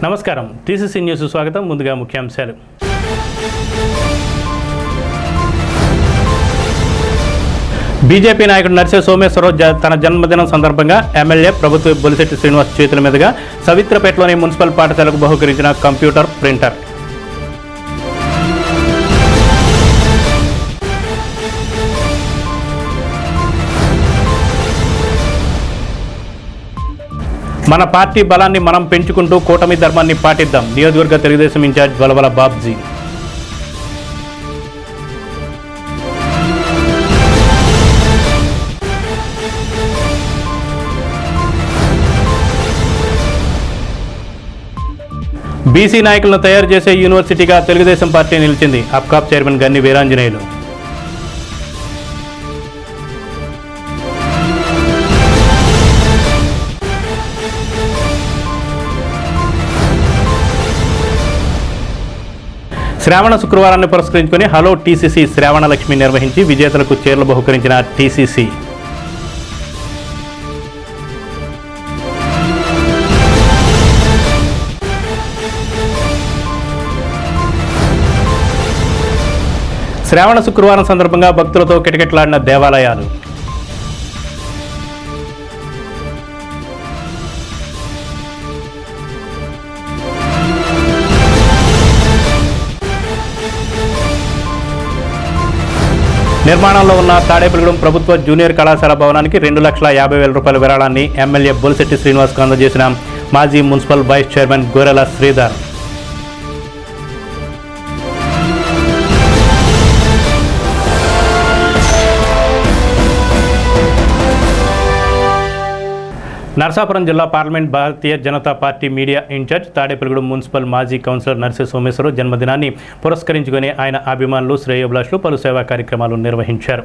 నమస్కారం TCC news స్వాగతం. ముందుగా ముఖ్యాంశాలు. బీజేపీ నాయకుడు నర్సే సోమేశ్వరరావు తన జన్మదినం సందర్భంగా ఎమ్మెల్యే ప్రభుత్వ బొలిశెట్టి శ్రీనివాస్ చేతుల మీదుగా సవిత్రపేటలోని మున్సిపల్ పాఠశాలకు బహుకరించిన కంప్యూటర్ ప్రింటర్. మన పార్టీ బలాన్ని మనం పెంచుకుంటూ కూటమి ధర్మాన్ని పాటిద్దాం. నియోజకవర్గ తెలుగుదేశం ఇన్ఛార్జ్ వలవల బాబ్జీ. బీసీ నాయకులను తయారు చేసే యూనివర్సిటీగా తెలుగుదేశం పార్టీ నిలిచింది. అప్కాప్ చైర్మన్ గన్ని వీరాంజనేయులు. శ్రావణ శుక్రవారాన్ని పురస్కరించుకుని హలో టీసీసీ శ్రావణ లక్ష్మి నిర్వహించి విజేతలకు చీరలు బహుకరించిన టీసీసీ. శ్రావణ శుక్రవారం సందర్భంగా భక్తులతో కిటకిటలాడిన దేవాలయాలు. నిర్మాణంలో ఉన్న తాడేపల్లిగూడెం ప్రభుత్వ జూనియర్ కళాశాల భవనానికి 2,50,000 రూపాయల విరాళాన్ని ఎమ్మెల్యే బొలిశెట్టి శ్రీనివాస్కు అందజేసిన మాజీ మున్సిపల్ వైస్ చైర్మన్ గొర్రెల శ్రీధర్. నరసాపురం జిల్లా parliament Bharatiya Janata Party media incharge Tadepalligudem municipal మాజీ కౌన్సిలర్ నర్సే సోమేశ్వరరావు జన్మదినాన్ని పురస్కరించుకుని ఆయన అభిమానులు శ్రేయోభిలాషులు పలు సేవా కార్యక్రమాలు నిర్వహించారు.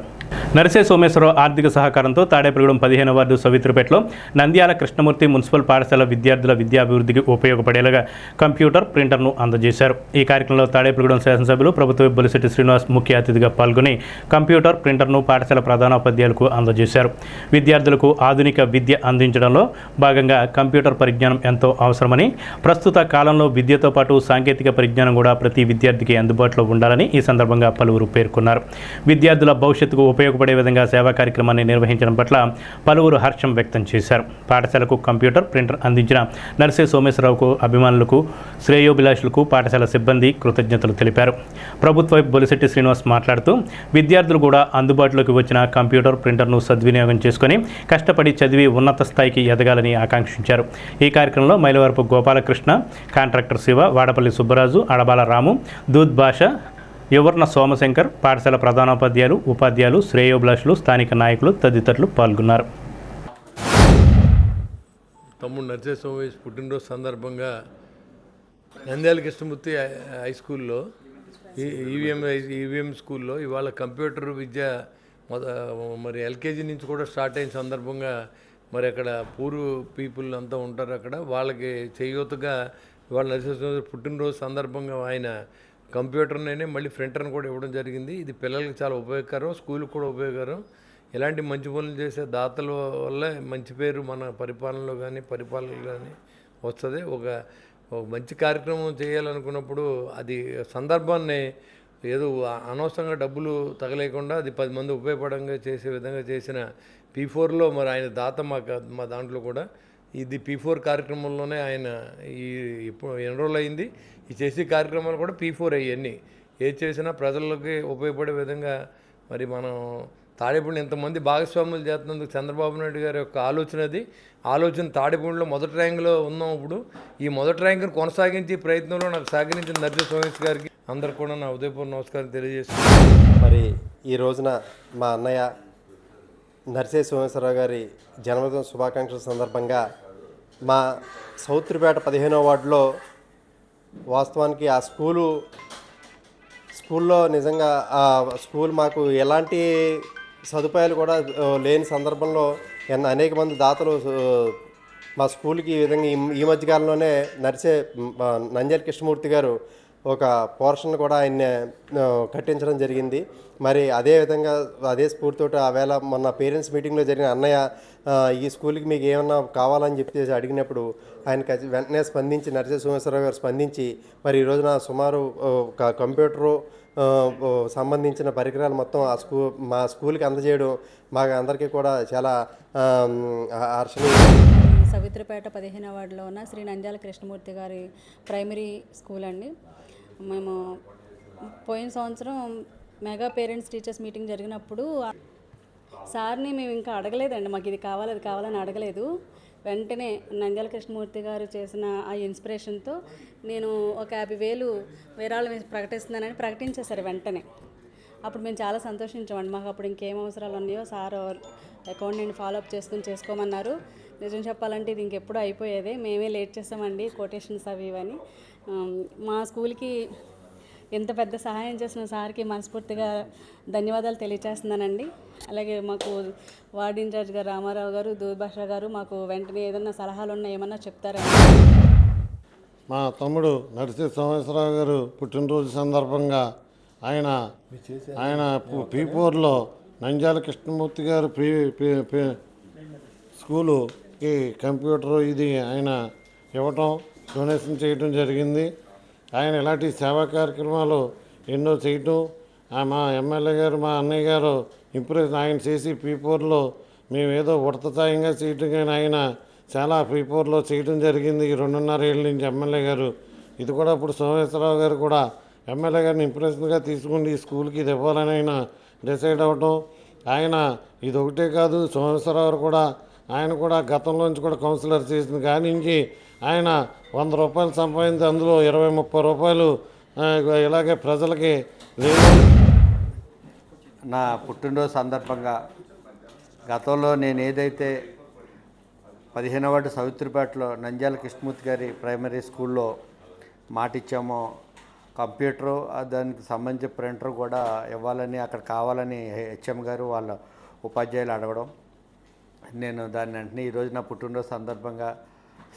నర్సే సోమేశ్వరరావు ఆర్థిక సహకారంతో తాడేపల్లిగూడెం 15వ వార్డు సవిత్రపేటలో నంద్యాల కృష్ణమూర్తి మున్సిపల్ పాఠశాల విద్యార్థుల విద్యాభివృద్ధికి ఉపయోగపడేలాగా కంప్యూటర్ ప్రింటర్ను అందజేశారు. ఈ కార్యక్రమంలో తాడేపల్లిగూడెం శాసనసభ్యులు ప్రభుత్వ బొలిశెట్టి శ్రీనివాస్ ముఖ్య అతిథిగా పాల్గొని కంప్యూటర్ ప్రింటర్ను పాఠశాల ప్రధానోపాధ్యాయులకు అందజేశారు. విద్యార్థులకు ఆధునిక విద్య అందించడంలో భాగంగా కంప్యూటర్ పరిజ్ఞానం ఎంతో అవసరమని, ప్రస్తుత కాలంలో విద్యతో పాటు సాంకేతిక పరిజ్ఞానం కూడా ప్రతి విద్యార్థికి అందుబాటులో ఉండాలని ఈ సందర్భంగా పలువురు పేర్కొన్నారు. విద్యార్థుల భవిష్యత్తుకు ఉపయోగపడే విధంగా సేవా కార్యక్రమాన్ని నిర్వహించడం పట్ల పలువురు హర్షం వ్యక్తం చేశారు. పాఠశాలకు కంప్యూటర్ ప్రింటర్ అందించిన నర్సే సోమేశ్వరరావుకు అభిమానులకు శ్రేయోభిలాషులకు పాఠశాల సిబ్బంది కృతజ్ఞతలు తెలిపారు. ప్రభుత్వ బొలిశెట్టి శ్రీనివాస్ మాట్లాడుతూ విద్యార్థులు కూడా అందుబాటులోకి వచ్చిన కంప్యూటర్ ప్రింటర్ను సద్వినియోగం చేసుకుని కష్టపడి చదివి ఉన్నత స్థాయికి ఎదగాలని ఆకాంక్షించారు. ఈ కార్యక్రమంలో మైలవరపు గోపాలకృష్ణ, కాంట్రాక్టర్ శివ, వాడపల్లి సుబ్బరాజు, అడబాల రాము, దూద్ భాష, యువర్ణ సోమశంకర్, పాఠశాల ప్రధానోపాధ్యాయులు, ఉపాధ్యాయులు, శ్రేయోభిలాషులు, స్థానిక నాయకులు తదితరులు పాల్గొన్నారు. తమ్ముడు నర్సే సోమేష్ పుట్టినరోజు సందర్భంగా నంద్యాల కృష్ణమూర్తి హై స్కూల్లో ఈవీఎం స్కూల్లో ఇవాళ కంప్యూటర్ విద్య మరి ఎల్కేజీ నుంచి కూడా స్టార్ట్ అయిన సందర్భంగా మరి అక్కడ పూర్ పీపుల్ అంతా ఉంటారు. అక్కడ వాళ్ళకి చేయూతగా ఇవాళ నర్సే సోమేష్ పుట్టినరోజు సందర్భంగా ఆయన కంప్యూటర్నే మళ్ళీ ప్రింటర్ని కూడా ఇవ్వడం జరిగింది. ఇది పిల్లలకి చాలా ఉపయోగకరం, స్కూల్కి కూడా ఉపయోగకరం. ఇలాంటి మంచి పనులు చేసే దాతల వల్ల మంచి పేరు మన పరిపాలనలో కానీ వస్తుంది. ఒక మంచి కార్యక్రమం చేయాలనుకున్నప్పుడు అది సందర్భాన్ని ఏదో అనవసరంగా డబ్బులు తగలేకుండా అది 10 మంది ఉపయోగపడంగా చేసే విధంగా చేసిన P4లో మరి ఆయన దాత మా దాంట్లో కూడా ఇది P4 కార్యక్రమంలోనే ఆయన ఇప్పుడు ఎన్రోల్ అయింది. ఈ చేసే కార్యక్రమాలు కూడా P4 అయ్యన్నీ ఏది చేసినా ప్రజలకి ఉపయోగపడే విధంగా మరి మనం తాడేపల్లి ఇంతమంది భాగస్వాములు చేస్తున్నందుకు చంద్రబాబు నాయుడు గారి యొక్క ఆలోచన తాడేపల్లిలో మొదటి ర్యాంకులో ఉన్నాం. ఇప్పుడు ఈ మొదటి ర్యాంకును కొనసాగించే ప్రయత్నంలో నాకు సహకరించిన నర్సే సోమేష్ గారికి అందరికి కూడా నా ఉదయపూర్వ నమస్కారం తెలియజేస్తున్నాను. మరి ఈ రోజున మా అన్నయ్య నర్సే సోమేశ్వరరావు గారి జన్మదిన శుభాకాంక్షల సందర్భంగా మా సౌత్రిపేట 15వ వార్డులో వాస్తవానికి ఆ స్కూల్లో నిజంగా ఆ స్కూల్ మాకు ఎలాంటి సదుపాయాలు కూడా లేని సందర్భంలో అనేక మంది దాతలు మా స్కూల్కి ఈ విధంగా ఈ మధ్యకాలంలోనే నంద్యాల కృష్ణమూర్తి గారు ఒక పోర్షన్ కూడా ఆయన్ని కట్టించడం జరిగింది. మరి అదేవిధంగా అదే స్ఫూర్తితో ఆవేళ మొన్న పేరెంట్స్ మీటింగ్లో జరిగిన అన్నయ్య ఈ స్కూల్కి మీకు ఏమన్నా కావాలని చెప్పేసి అడిగినప్పుడు ఆయన వెంటనే స్పందించి నరసింహ సోమేశ్వరరావు గారు స్పందించి మరి ఈ రోజున సుమారు ఒక కంప్యూటరు సంబంధించిన పరికరాలు మొత్తం మా స్కూల్కి అందజేయడం మాకు అందరికీ కూడా చాలా హర్షణీయం. సవిత్రిపేట 15వ వార్డులో ఉన్న శ్రీ నంద్యాల కృష్ణమూర్తి గారి ప్రైమరీ స్కూల్ అండి. మేము పోయిన సంవత్సరం మెగా పేరెంట్స్ టీచర్స్ మీటింగ్ జరిగినప్పుడు సార్ని మేము ఇంకా అడగలేదండి, మాకు ఇది కావాలి అది కావాలని అడగలేదు. వెంటనే నంద్యాల కృష్ణమూర్తి గారు చేసిన ఆ ఇన్స్పిరేషన్తో నేను ఒక 50,000 విరాళం ప్రకటిస్తున్నానని ప్రకటించేశారు వెంటనే. అప్పుడు మేము చాలా సంతోషించామండి. మాకు అప్పుడు ఇంకేం అవసరాలు ఉన్నాయో సార్ అకౌంట్ నుండి ఫాలోఅప్ చేసుకోమన్నారు. నిజం చెప్పాలంటే ఇది ఇంకెప్పుడు అయిపోయేదే, మేమే లేట్ చేసామండి కొటేషన్స్ అవి ఇవని. మా స్కూల్కి ఎంత పెద్ద సహాయం చేసిన సార్కి మనస్ఫూర్తిగా ధన్యవాదాలు తెలియజేస్తున్నానండి. అలాగే మాకు వార్డ్ ఇన్ఛార్జ్ గారు రామారావు గారు, దూర్భాష గారు మాకు వెంటనే ఏదన్నా సలహాలు ఉన్నా ఏమన్నా చెప్తారండి. మా తమ్ముడు నరసింహ సోమేశ్వరరావు గారు పుట్టినరోజు సందర్భంగా ఆయన పీపూర్లో నంద్యాల కృష్ణమూర్తి గారు స్కూలుకి కంప్యూటర్ ఇది ఆయన ఇవ్వటం, డొనేషన్ చేయటం జరిగింది. ఆయన ఇలాంటి సేవా కార్యక్రమాలు ఎన్నో చేయటం, మా ఎమ్మెల్యే గారు మా అన్నయ్య గారు ఇంప్రెస్ ఆయన చేసి పీపూర్లో మేము ఏదో ఉడతతాయంగా చేయటం, కానీ ఆయన చాలా పీపూర్లో చేయటం జరిగింది. 2.5 ఏళ్ళ నుంచి ఎమ్మెల్యే గారు ఇది కూడా ఇప్పుడు సోమేశ్వరరావు గారు కూడా ఎమ్మెల్యే గారిని ఇంప్రెషన్గా తీసుకుని ఈ స్కూల్కి ఇది ఇవ్వాలని ఆయన డిసైడ్ అవ్వటం. ఆయన ఇది ఒకటే కాదు, సోమేశ్వరరావు కూడా ఆయన కూడా గతంలోంచి కూడా కౌన్సిలర్ చేసిన కానించి ఆయన 100 రూపాయలు సంపాదించి అందులో 20-30 రూపాయలు ఇలాగే ప్రజలకి నా పుట్టినరోజు సందర్భంగా గతంలో నేను ఏదైతే 15వ వార్డు సవిత్రిపేటలో నంద్యాల కృష్ణమూర్తి గారి ప్రైమరీ స్కూల్లో మాటిచ్చామో కంప్యూటరు దానికి సంబంధించిన ప్రింటర్ కూడా ఇవ్వాలని అక్కడ కావాలని హెచ్ఎం గారు వాళ్ళ ఉపాధ్యాయులు అడగడం, నేను దాన్ని వెంటనే ఈరోజు నా పుట్టినరోజు సందర్భంగా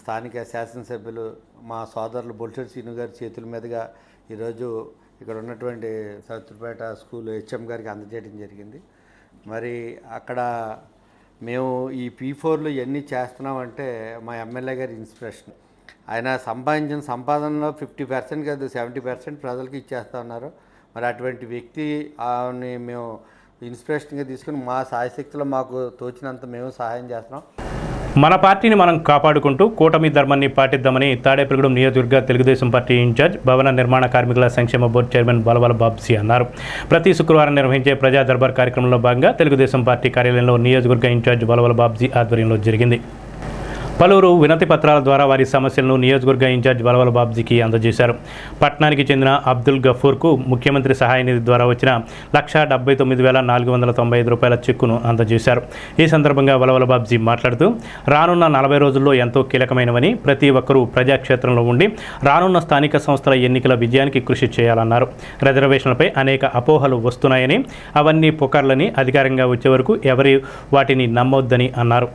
స్థానిక శాసనసభ్యులు మా సోదరులు బొల్సెట్ శ్రీను గారి చేతుల మీదుగా ఈరోజు ఇక్కడ ఉన్నటువంటి సవిత్రిపేట స్కూల్ హెచ్ఎం గారికి అందజేయడం జరిగింది. మరి అక్కడ మేము ఈ P4లో ఇవన్నీ చేస్తున్నామంటే మా ఎమ్మెల్యే గారి ఇన్స్పిరేషన్. ఆయన సంపాదించిన సంపాదనలో 50% కాదు 70% ప్రజలకు ఇచ్చేస్తా ఉన్నారు. మరి అటువంటి వ్యక్తి మేము ఇన్స్పిరేషన్గా తీసుకుని మా సాయశక్తిలో మాకు తోచినంత మేము సహాయం చేస్తున్నాం. మన పార్టీని మనం కాపాడుకుంటూ కూటమి ధర్మాన్ని పాటిద్దామని తాడేపల్లిగూడెం నియోజకవర్గ తెలుగుదేశం పార్టీ ఇన్ఛార్జ్ భవన నిర్మాణ కార్మికుల సంక్షేమ బోర్డు చైర్మన్ బలవల బాబ్జీ అన్నారు. ప్రతి శుక్రవారం నిర్వహించే ప్రజా దర్బార్ కార్యక్రమంలో భాగంగా తెలుగుదేశం పార్టీ కార్యాలయంలో నియోజకవర్గ ఇన్ఛార్జ్ బలవల బాబ్జీ ఆధ్వర్యంలో జరిగింది. పలువురు వినతి పత్రాల ద్వారా వారి సమస్యలను నియోజకవర్గ ఇన్ఛార్జ్ బలవల బాబ్జీకి అందజేశారు. పట్నానికి చెందిన అబ్దుల్ గఫూర్కు ముఖ్యమంత్రి సహాయ నిధి ద్వారా వచ్చిన 1,79,495 రూపాయల చెక్కును అందజేశారు. ఈ సందర్భంగా బలవల బాబ్జీ మాట్లాడుతూ రానున్న 40 రోజుల్లో ఎంతో కీలకమైనవని, ప్రతి ఒక్కరూ ప్రజాక్షేత్రంలో ఉండి రానున్న స్థానిక సంస్థల ఎన్నికల విజయానికి కృషి చేయాలన్నారు. రిజర్వేషన్లపై అనేక అపోహలు వస్తున్నాయని, అవన్నీ పుకార్లని, అధికారంగా వచ్చే వరకు ఎవరి వాటిని నమ్మొద్దని అన్నారు.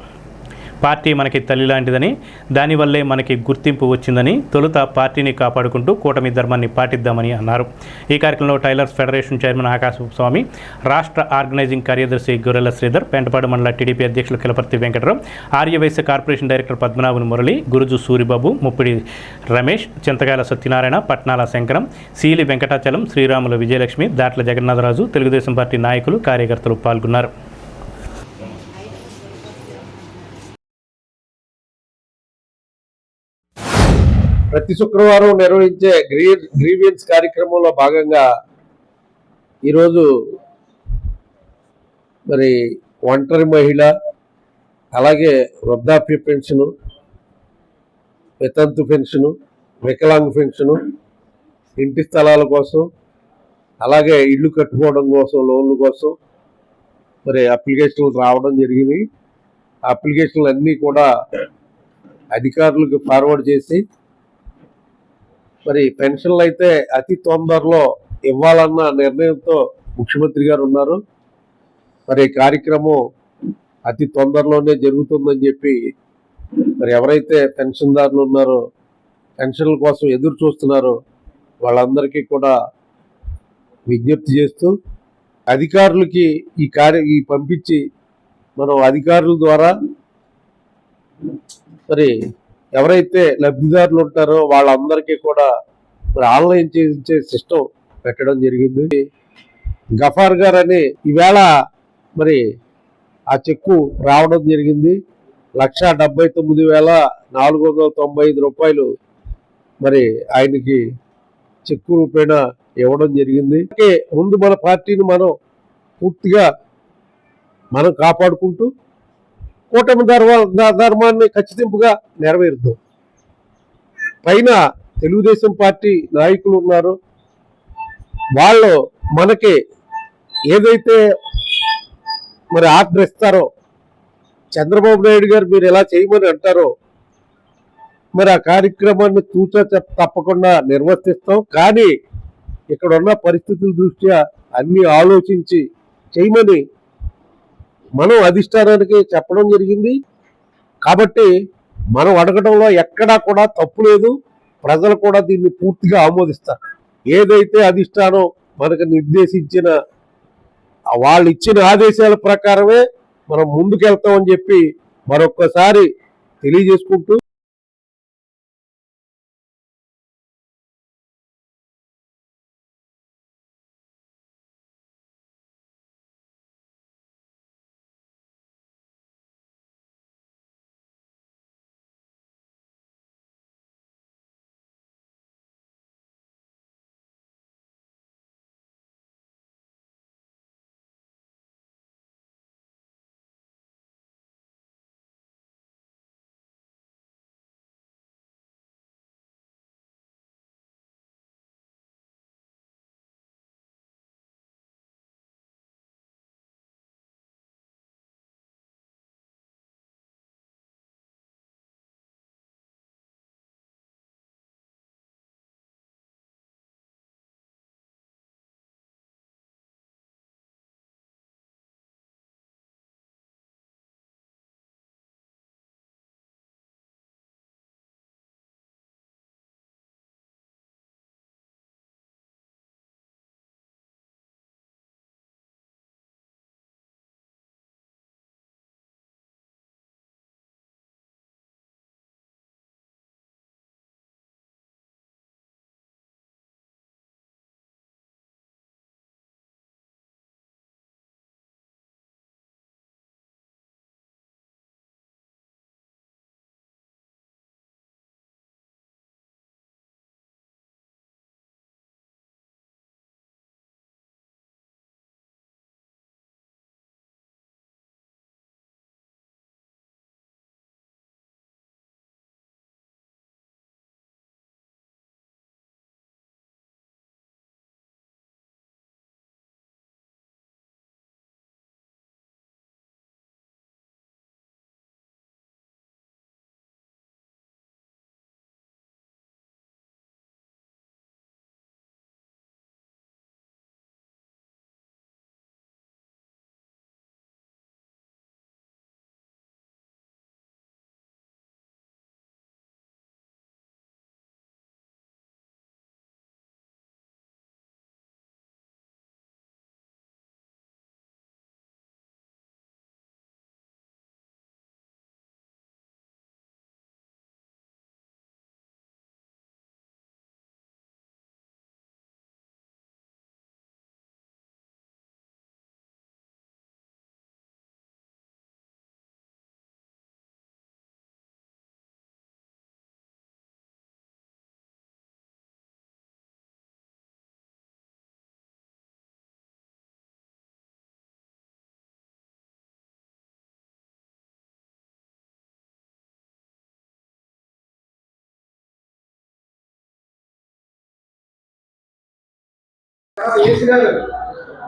పార్టీ మనకి తల్లి లాంటిదని, దానివల్లే మనకి గుర్తింపు వచ్చిందని, తొలుత పార్టీని కాపాడుకుంటూ కూటమి ధర్మాన్ని పాటిద్దామని అన్నారు. ఈ కార్యక్రమంలో టైలర్స్ ఫెడరేషన్ చైర్మన్ ఆకాశస్వామి, రాష్ట్ర ఆర్గనైజింగ్ కార్యదర్శి గొర్రెల శ్రీధర్, పెంటపాడు మండల టీడీపీ అధ్యక్షులు కిలపర్తి వెంకటరావు, ఆర్యవైశ్య కార్పొరేషన్ డైరెక్టర్ పద్మనాభన్ మురళి, గురుజు సూరిబాబు, ముప్పిడి రమేష్, చింతకాయల సత్యనారాయణ, పట్నాల శంకరం, సీలి వెంకటాచలం, శ్రీరాముల విజయలక్ష్మి, దాట్ల జగన్నాథరాజు, తెలుగుదేశం పార్టీ నాయకులు, కార్యకర్తలు పాల్గొన్నారు. ప్రతి శుక్రవారం నిర్వహించే గ్రీవియన్స్ కార్యక్రమంలో భాగంగా ఈరోజు మరి ఒంటరి మహిళ, అలాగే వృద్ధాప్య పెన్షను, వితంతు పెన్షను, వికలాంగ పెన్షను, ఇంటి స్థలాల కోసం, అలాగే ఇల్లు కట్టుకోవడం కోసం లోన్ల కోసం మరి అప్లికేషన్లు రావడం జరిగింది. ఆ అప్లికేషన్లు అన్నీ కూడా అధికారులకు ఫార్వర్డ్ చేసి మరి పెన్షన్లు అయితే అతి తొందరలో ఇవ్వాలన్న నిర్ణయంతో ముఖ్యమంత్రి గారు ఉన్నారు. మరి కార్యక్రమం అతి తొందరలోనే జరుగుతుందని చెప్పి మరి ఎవరైతే పెన్షన్దారులు ఉన్నారో, పెన్షన్ల కోసం ఎదురు చూస్తున్నారో వాళ్ళందరికీ కూడా విజ్ఞప్తి చేస్తూ అధికారులకి ఈ పంపించి మనం అధికారుల ద్వారా మరి ఎవరైతే లబ్ధిదారులు ఉంటారో వాళ్ళందరికీ కూడా మరి ఆన్లైన్ చేయించే సిస్టమ్ పెట్టడం జరిగింది. గఫార్ గారు అని ఈవేళ మరి ఆ చెక్కు రావడం జరిగింది. 1,79,495 రూపాయలు మరి ఆయనకి చెక్కు రూపేణ ఇవ్వడం జరిగింది. ముందు మన పార్టీని మనం పూర్తిగా మనం కాపాడుకుంటూ కూటమి ధర్మాన్ని ఖచ్చితంగా నెరవేరుద్దాం. పైన తెలుగుదేశం పార్టీ నాయకులు ఉన్నారు, వాళ్ళు మనకి ఏదైతే మరి ఆర్డర్ ఇస్తారో చంద్రబాబు నాయుడు గారు మీరు ఎలా చేయమని అంటారో మరి ఆ కార్యక్రమాన్ని తప్పకుండా నిర్వర్తిస్తాం. కానీ ఇక్కడ ఉన్న పరిస్థితుల దృష్ట్యా అన్ని ఆలోచించి చేయమని మనం అధిష్టానానికి చెప్పడం జరిగింది. కాబట్టి మనం అడగడంలో ఎక్కడా కూడా తప్పు లేదు. ప్రజలు కూడా దీన్ని పూర్తిగా ఆమోదిస్తారు. ఏదైతే అధిష్టానం మనకు నిర్దేశించిన వాళ్ళు ఇచ్చిన ఆదేశాల ప్రకారమే మనం ముందుకెళ్తామని చెప్పి మరొక్కసారి తెలియజేసుకుంటూ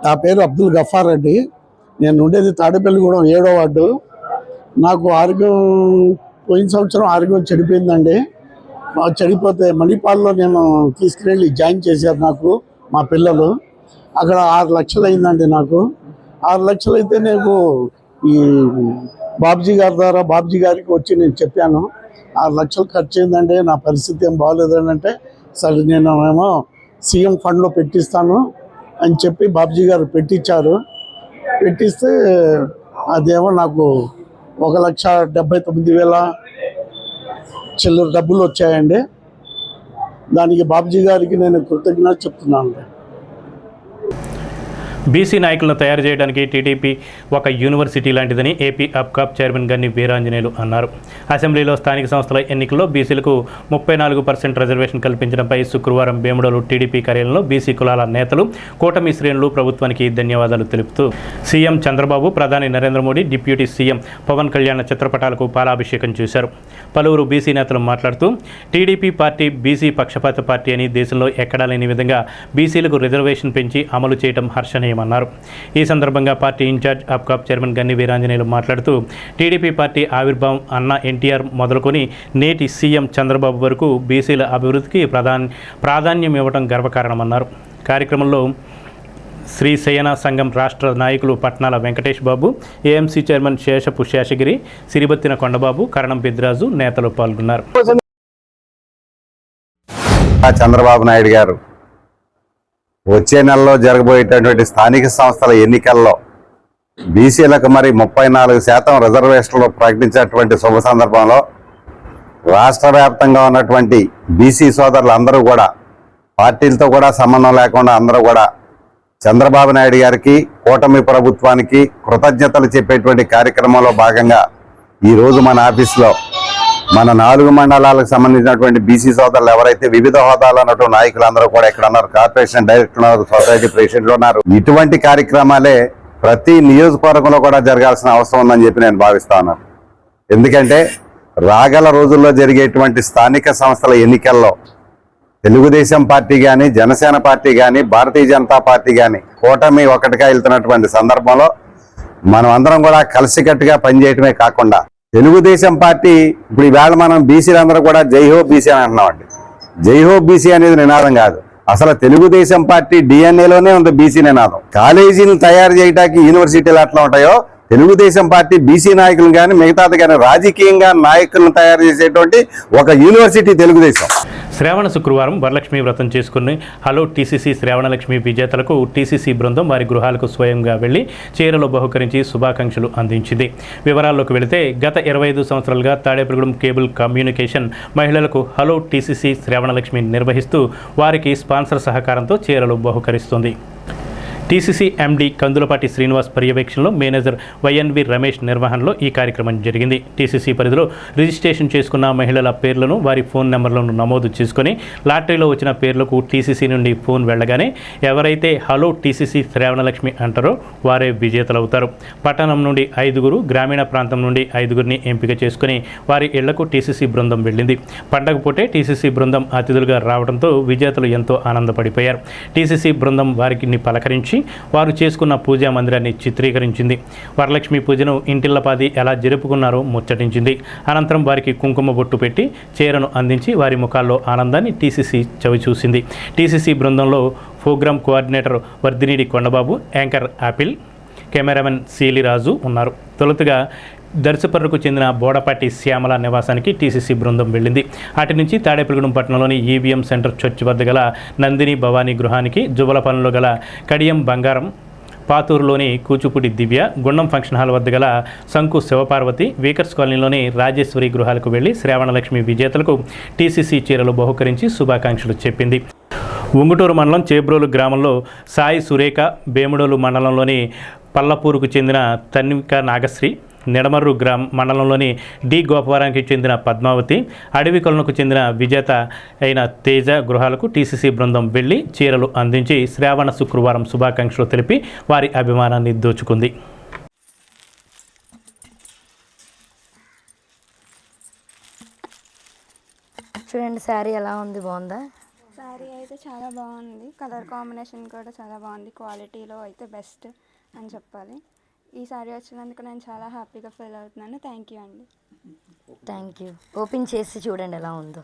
నా పేరు అబ్దుల్ గఫార్ రెడ్డి. నేను ఉండేది తాడేపల్లిగూడెం 7వ వార్డు. నాకు ఆరోగ్యం పోయిన సంవత్సరం ఆరోగ్యం చెడిపోయిందండి. చెడిపోతే మణిపాల్లో నేను తీసుకువెళ్ళి జాయిన్ చేశారు నాకు మా పిల్లలు. అక్కడ 6 లక్షలు అయిందండి. నాకు 6 లక్షలు అయితే నేను ఈ బాబ్జీ గారి ద్వారా బాబ్జీ గారికి వచ్చి నేను చెప్పాను 6 లక్షలు ఖర్చు అయిందండి, నా పరిస్థితి ఏం బాగోలేదని. అంటే సరే నేను ఏమో సీఎం ఫండ్లో పెట్టిస్తాను అని చెప్పి బాబుజీ గారు పెట్టించారు. పెట్టిస్తే అదేమో నాకు 1,79,000 చిల్లర డబ్బులు వచ్చాయండి. దానికి బాబుజీ గారికి నేను కృతజ్ఞత చెప్తున్నాను. బీసీ నాయకులను తయారు చేయడానికి టీడీపీ ఒక యూనివర్సిటీ లాంటిదని ఏపీ అప్కాప్ చైర్మన్ గన్ని వీరాంజనేయులు అన్నారు. అసెంబ్లీలో స్థానిక సంస్థల ఎన్నికల్లో బీసీలకు 34% రిజర్వేషన్ కల్పించడంపై శుక్రవారం భీముడోలు టీడీపీ కార్యాలయంలో బీసీ కులాల నేతలు, కూటమి శ్రేణులు ప్రభుత్వానికి ధన్యవాదాలు తెలుపుతూ సీఎం చంద్రబాబు, ప్రధాని నరేంద్ర మోడీ, డిప్యూటీ సీఎం పవన్ కళ్యాణ్ చిత్రపటాలకు పాలాభిషేకం చేశారు. పలువురు బీసీ నేతలు మాట్లాడుతూ టీడీపీ పార్టీ బీసీ పక్షపాత పార్టీ అని, దేశంలో ఎక్కడా లేని విధంగా బీసీలకు రిజర్వేషన్ పెంచి అమలు చేయడం హర్షణీయమన్నారు. ఈ సందర్భంగా పార్టీ ఇన్ఛార్జ్ అప్కాప్ చైర్మన్ గన్ని వీరాంజనేయులు మాట్లాడుతూ టీడీపీ పార్టీ ఆవిర్భావం అన్న ఎన్టీఆర్ మొదలుకొని నేటి సీఎం చంద్రబాబు వరకు బీసీల అభివృద్ధికి ప్రాధాన్యం ఇవ్వడం గర్వకారణమన్నారు. కార్యక్రమంలో శ్రీ శయన సంఘం రాష్ట్ర నాయకులు పట్నాల వెంకటేష్ బాబు, ఏఎంసీ చైర్మన్ శేషపు శేషగిరి, సిరిబత్తిన కొండబాబు, కరణం పెద్దిరాజు నేతలు పాల్గొన్నారు. చంద్రబాబు నాయుడు గారు వచ్చే నెలలో జరగబోయేటటువంటి స్థానిక సంస్థల ఎన్నికల్లో బీసీలకు మరి 34% రిజర్వేషన్లు ప్రకటించేటువంటి శుభ సందర్భంలో రాష్ట్ర వ్యాప్తంగా ఉన్నటువంటి బీసీ సోదరులు అందరూ కూడా, పార్టీలతో కూడా సంబంధం లేకుండా అందరూ కూడా చంద్రబాబు నాయుడు గారికి, కూటమి ప్రభుత్వానికి కృతజ్ఞతలు చెప్పేటువంటి కార్యక్రమంలో భాగంగా ఈరోజు మన ఆఫీస్లో మన 4 మండలాలకు సంబంధించినటువంటి బీసీ సోదరులు ఎవరైతే వివిధ హోదాలో ఉన్నటువంటి నాయకులందరూ కూడా ఇక్కడ ఉన్నారు. కార్పొరేషన్ డైరెక్టర్ ఉన్నారు, సొసైటీ ప్రెసిడెంట్లు ఉన్నారు. ఇటువంటి కార్యక్రమాలే ప్రతి నియోజకవర్గంలో కూడా జరగాల్సిన అవసరం ఉందని చెప్పి నేను భావిస్తా ఉన్నాను. ఎందుకంటే రాగల రోజుల్లో జరిగేటువంటి స్థానిక సంస్థల ఎన్నికల్లో తెలుగుదేశం పార్టీ కానీ, జనసేన పార్టీ కానీ, భారతీయ జనతా పార్టీ కానీ కూటమి ఒకటిగా వెళ్తున్నటువంటి సందర్భంలో మనం అందరం కూడా కలిసికట్టుగా పనిచేయటమే కాకుండా, తెలుగుదేశం పార్టీ ఇప్పుడు ఈవేళ మనం బీసీలందరూ కూడా జైహో బీసీ అని అంటున్నామండి. జైహో బీసీ అనేది నినాదం కాదు, అసలు తెలుగుదేశం పార్టీ డిఎన్ఏలోనే ఉంది బీసీ నినాదం. కాలేజీలు తయారు చేయడానికి యూనివర్సిటీలు ఎట్లా ఉంటాయో, తెలుగుదేశం పార్టీ బీసీ నాయకులు కానీ మిగతాది కానీ రాజకీయంగా నాయకులను తయారు చేసేటువంటి ఒక యూనివర్సిటీ తెలుగుదేశం. శ్రావణ శుక్రవారం వరలక్ష్మి వ్రతం చేసుకుని హలో టీసీసీ శ్రావణలక్ష్మి విజేతలకు టీసీసీ బృందం వారి గృహాలకు స్వయంగా వెళ్లి చీరలు బహుకరించి శుభాకాంక్షలు అందించింది. వివరాల్లోకి వెళితే గత 25 సంవత్సరాలుగా తాడేపల్లిగూడెం కేబుల్ కమ్యూనికేషన్ మహిళలకు హలో టీసీసీ శ్రావణలక్ష్మి నిర్వహిస్తూ వారికి స్పాన్సర్ సహకారంతో చీరలు బహుకరిస్తుంది. టీసీసీ ఎండీ కందులపాటి శ్రీనివాస్ పర్యవేక్షణలో మేనేజర్ వైఎన్వి రమేష్ నిర్వహణలో ఈ కార్యక్రమం జరిగింది. టీసీసీ పరిధిలో రిజిస్ట్రేషన్ చేసుకున్న మహిళల పేర్లను, వారి ఫోన్ నెంబర్లను నమోదు చేసుకుని లాటరీలో వచ్చిన పేర్లకు టీసీసీ నుండి ఫోన్ వెళ్ళగానే ఎవరైతే హలో టీసీసీ శ్రావణలక్ష్మి అంటారో వారే విజేతలవుతారు. పట్టణం నుండి 5, గ్రామీణ ప్రాంతం నుండి 5 ఎంపిక చేసుకుని వారి ఇళ్లకు టీసీసీ బృందం వెళ్ళింది. పండగ పూటే టీసీసీ బృందం అతిథులుగా రావడంతో విజేతలు ఎంతో ఆనందపడిపోయారు. టీసీసీ బృందం వారికి పలకరించి వారు చేసుకున్న పూజా మందిరాన్ని చిత్రీకరించింది. వరలక్ష్మి పూజను ఇంటిల్లపాది ఎలా జరుపుకున్నారో ముచ్చటించింది. అనంతరం వారికి కుంకుమ బొట్టు పెట్టి చీరను అందించి వారి ముఖాల్లో ఆనందాన్ని టీసీసీ చవిచూసింది. టీసీసీ బృందంలో program coordinator Vardhinedi Kondababu, anchor ఆపిల్, కెమెరామెన్ సీలిరాజు ఉన్నారు. తొలుతగా దర్శపర్రుకు చెందిన బోడపాటి శ్యామల నివాసానికి టీసీసీ బృందం వెళ్ళింది. అటు నుంచి తాడేపల్లిగూడెం పట్టణంలోని ఈవీఎం సెంటర్ చర్చ్ వద్ద గల నందిని భవానీ గృహానికి, జువలపల్లిలో గల కడియం బంగారం, పాతూరులోని కూచిపూడి దివ్య, గుండం ఫంక్షన్ హాల్ వద్ద గల శంకు శివపార్వతి, వీకర్స్ కాలనీలోని రాజేశ్వరి గృహాలకు వెళ్లి శ్రావణలక్ష్మి విజేతలకు టీసీసీ చీరలు బహుకరించి శుభాకాంక్షలు చెప్పింది. ఉంగుటూరు మండలం చేబ్రోలు గ్రామంలో సాయి సురేఖ, భీముడోలు మండలంలోని పల్లపూరుకు చెందిన తన్విక నాగశ్రీ, నిడమర్రు మండలంలోని డి గోపవరానికి చెందిన పద్మావతి, అడవి కొలనుకు చెందిన విజేత అయిన తేజ గృహాలకు టీసీసీ బృందం వెళ్లి చీరలు అందించి శ్రావణ శుక్రవారం శుభాకాంక్షలు తెలిపి వారి అభిమానాన్ని దోచుకుంది. చూడండి శారీ ఎలా ఉంది, బాగుందా? శారీ అయితే చాలా బాగుంది, కలర్ కాంబినేషన్ కూడా చాలా బాగుంది, క్వాలిటీలో అయితే బెస్ట్ అని చెప్పాలి. ఈ సారీ వచ్చినందుకు నేను చాలా హ్యాపీగా ఫీల్ అవుతున్నాను. థ్యాంక్ యూ అండి. Thank you. ఓపెన్ చేసి చూడండి ఎలా ఉందో.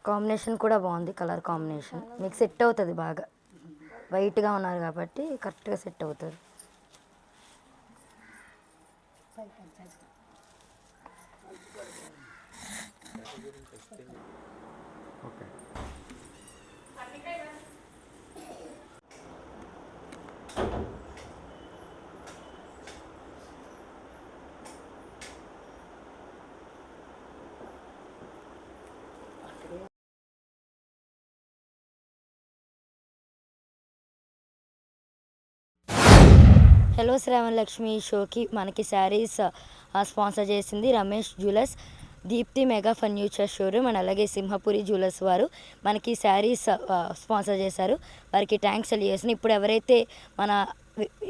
కాంబినేషన్ కూడా బాగుంది, కలర్ కాంబినేషన్ మీకు సెట్ అవుతుంది. బాగా వైట్గా ఉన్నారు కాబట్టి కరెక్ట్గా సెట్ అవుతుంది. హలో శ్రావణలక్ష్మి షోకి మనకి శారీస్ స్పాన్సర్ చేసింది Ramesh jewellers, Deepti mega furniture showroom and అలాగే సింహపురి జ్యువెలర్స్ వారు మనకి శారీస్ స్పాన్సర్ చేశారు. వారికి థ్యాంక్స్ తెలియజేస్తున్నాను. ఇప్పుడు ఎవరైతే మన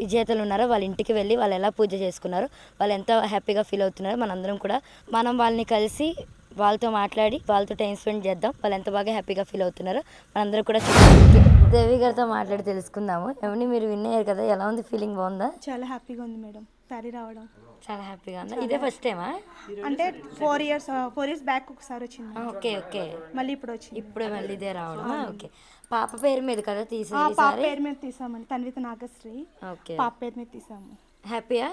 విజేతలు ఉన్నారో వాళ్ళ ఇంటికి వెళ్ళి వాళ్ళు ఎలా పూజ చేసుకున్నారో, వాళ్ళు ఎంత హ్యాపీగా ఫీల్ అవుతున్నారో మనందరం కూడా వాళ్ళని కలిసి వాళ్ళతో మాట్లాడి వాళ్ళతో టైం స్పెండ్ చేద్దాం. వాళ్ళు ఎంత బాగా హ్యాపీగా ఫీల్ అవుతున్నారో మనందరం కూడా దేవి గారితో మాట్లాడి తెలుసుకుందాము. ఏమని మీరు విన్ అయ్యారు కదా, ఎలా ఉంది ఫీలింగ్? బాగుందా? చాలా హ్యాపీగా ఉంది మేడం, శారీ రావడం చాలా హ్యాపీగా ఉందా? ఇదే ఫస్ట్ టైమా? అంటే 4 ఇయర్స్ బ్యాక్ ఒకసారి వచ్చింది. ఓకే ఓకే, మళ్ళీ ఇప్పుడు వచ్చింది. ఇప్పుడు మళ్ళీ ఇదే రావడం. ఓకే, పాప పేరు మీద కదా తీసారు? పాప పేరు మీద తీసామండి, తన్విత నాగశ్రీ. ఓకే, పాప పేరు మీద తీసాము. హ్యాపీయా?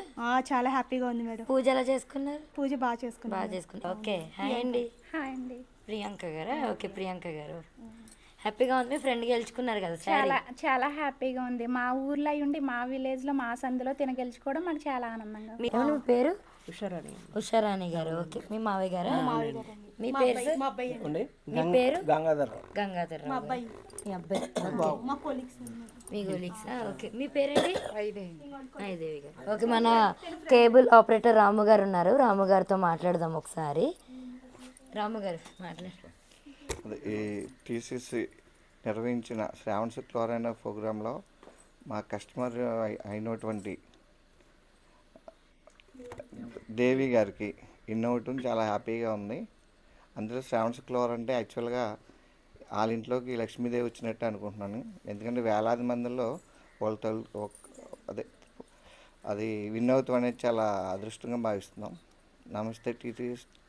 చాలా హ్యాపీగా ఉంది మేడం. పూజ ఎలా చేసుకున్నారు? పూజ బాగా చేసుకున్నారు. ఓకే, హాయ్ అండి. హాయ్ అండి. ప్రియాంక గారా? ఓకే, ప్రియాంక గారు హ్యాపీగా ఉంది. ఫ్రెండ్ గెలుచుకున్నారు కదా? చాలా హ్యాపీగా ఉంది. మా ఊర్లో ఉండి మా విలేజ్లో మా సందులో గెలుచుకోవడం మాకు చాలా ఆనందంగా. మీ పేరు? ఉషారాణి గారు. ఓకే, మీ మావయ్య గారా? మీ పేరు? మీ పేరు? గంగాధర్. మీ అబ్బాయి? మీ కొలీగ్స్. ఓకే, మీ పేరేంటి? ఐదేవి గారు. ఓకే, మన కేబుల్ ఆపరేటర్ రాము గారు ఉన్నారు. రాము గారితో మాట్లాడదాం ఒకసారి. రాము గారు మాట్లాడు. ఈ టీసీసీ నిర్వహించిన శ్రావణ శుక్రవారం ప్రోగ్రాంలో మా కస్టమర్ అయినటువంటి దేవి గారికి ఇన్నోవటం చాలా హ్యాపీగా ఉంది. అందులో శ్రావణ శుక్రవారం అంటే యాక్చువల్గా వాళ్ళ ఇంట్లోకి లక్ష్మీదేవి వచ్చినట్టు అనుకుంటున్నాను. ఎందుకంటే వేలాది మందిలో వాళ్ళతో అది విన్ అవుతాం అనేది చాలా అదృష్టంగా భావిస్తున్నాం. నమస్తే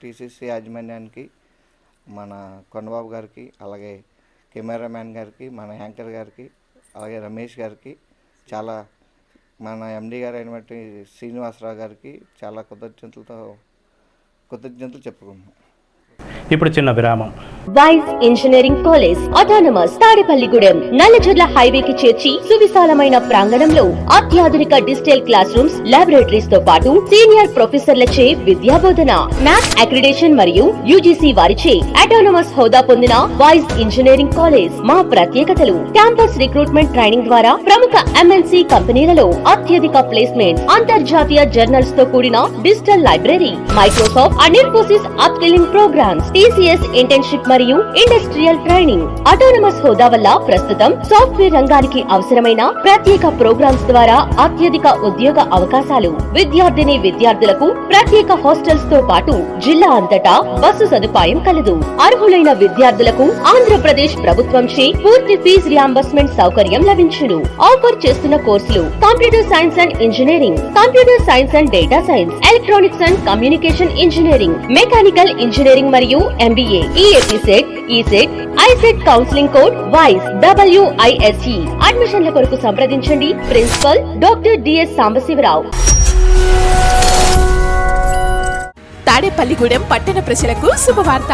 టీసీసీ యాజమాన్యానికి, మన కొండబాబు గారికి, అలాగే కెమెరామ్యాన్ గారికి, మన యాంకర్ గారికి, అలాగే రమేష్ గారికి, చాలా మన ఎండి గారు అయినటువంటి శ్రీనివాసరావు గారికి చాలా కృతజ్ఞతలు చెప్పుకుంటున్నాం. ఇప్పుడు చిన్న విరామం. వైస్ engineering college autonomous Tadepalligudem Nallajarla హైవేకి చేర్చి సువిశాలమైన ప్రాంగణంలో అత్యాధునిక డిజిటల్ క్లాస్ రూమ్స్, లాబొరేటరీస్ తో పాటు సీనియర్ ప్రొఫెసర్లచే విద్యాబోధన, నాక్ అక్రిడిటేషన్ మరియు యూజీసీ వారిచే ఆటోనమస్ హోదా పొందిన వైస్ ఇంజనీరింగ్ కాలేజ్. మా ప్రత్యేకతలు: క్యాంపస్ రిక్రూట్మెంట్ ట్రైనింగ్ ద్వారా ప్రముఖ ఎంఎన్సీ కంపెనీలలో అత్యధిక ప్లేస్మెంట్స్, అంతర్జాతీయ జర్నల్స్ తో కూడిన digital library, Microsoft and Infosys upskilling programmes, TCS internship మరియు ఇండస్ట్రియల్ ట్రైనింగ్. ఆటోనమస్ హోదా వల్ల ప్రస్తుతం సాఫ్ట్వేర్ రంగానికి అవసరమైన ప్రత్యేక ప్రోగ్రామ్స్ ద్వారా అత్యధిక ఉద్యోగ అవకాశాలు. విద్యార్థులకు ప్రత్యేక హాస్టల్స్ తో పాటు జిల్లా అంతటా బస్సు సదుపాయం కలదు. అర్హులైన విద్యార్థులకు ఆంధ్రప్రదేశ్ ప్రభుత్వంచే పూర్తి ఫీజు రియంబర్స్మెంట్ సౌకర్యం లభించును. ఆఫర్ చేస్తున్న కోర్సులు: computer science and engineering, computer science and data science, electronics and communication engineering, mechanical engineering మరియు MBA, EAPCET, ECET, ICET. Counselling code వైస్ WISE. అడ్మిషన్ల కొరకు సంప్రదించండి principal doctor DS Sambasivarao. Tadepalligudem పట్టణ ప్రజలకు శుభవార్త.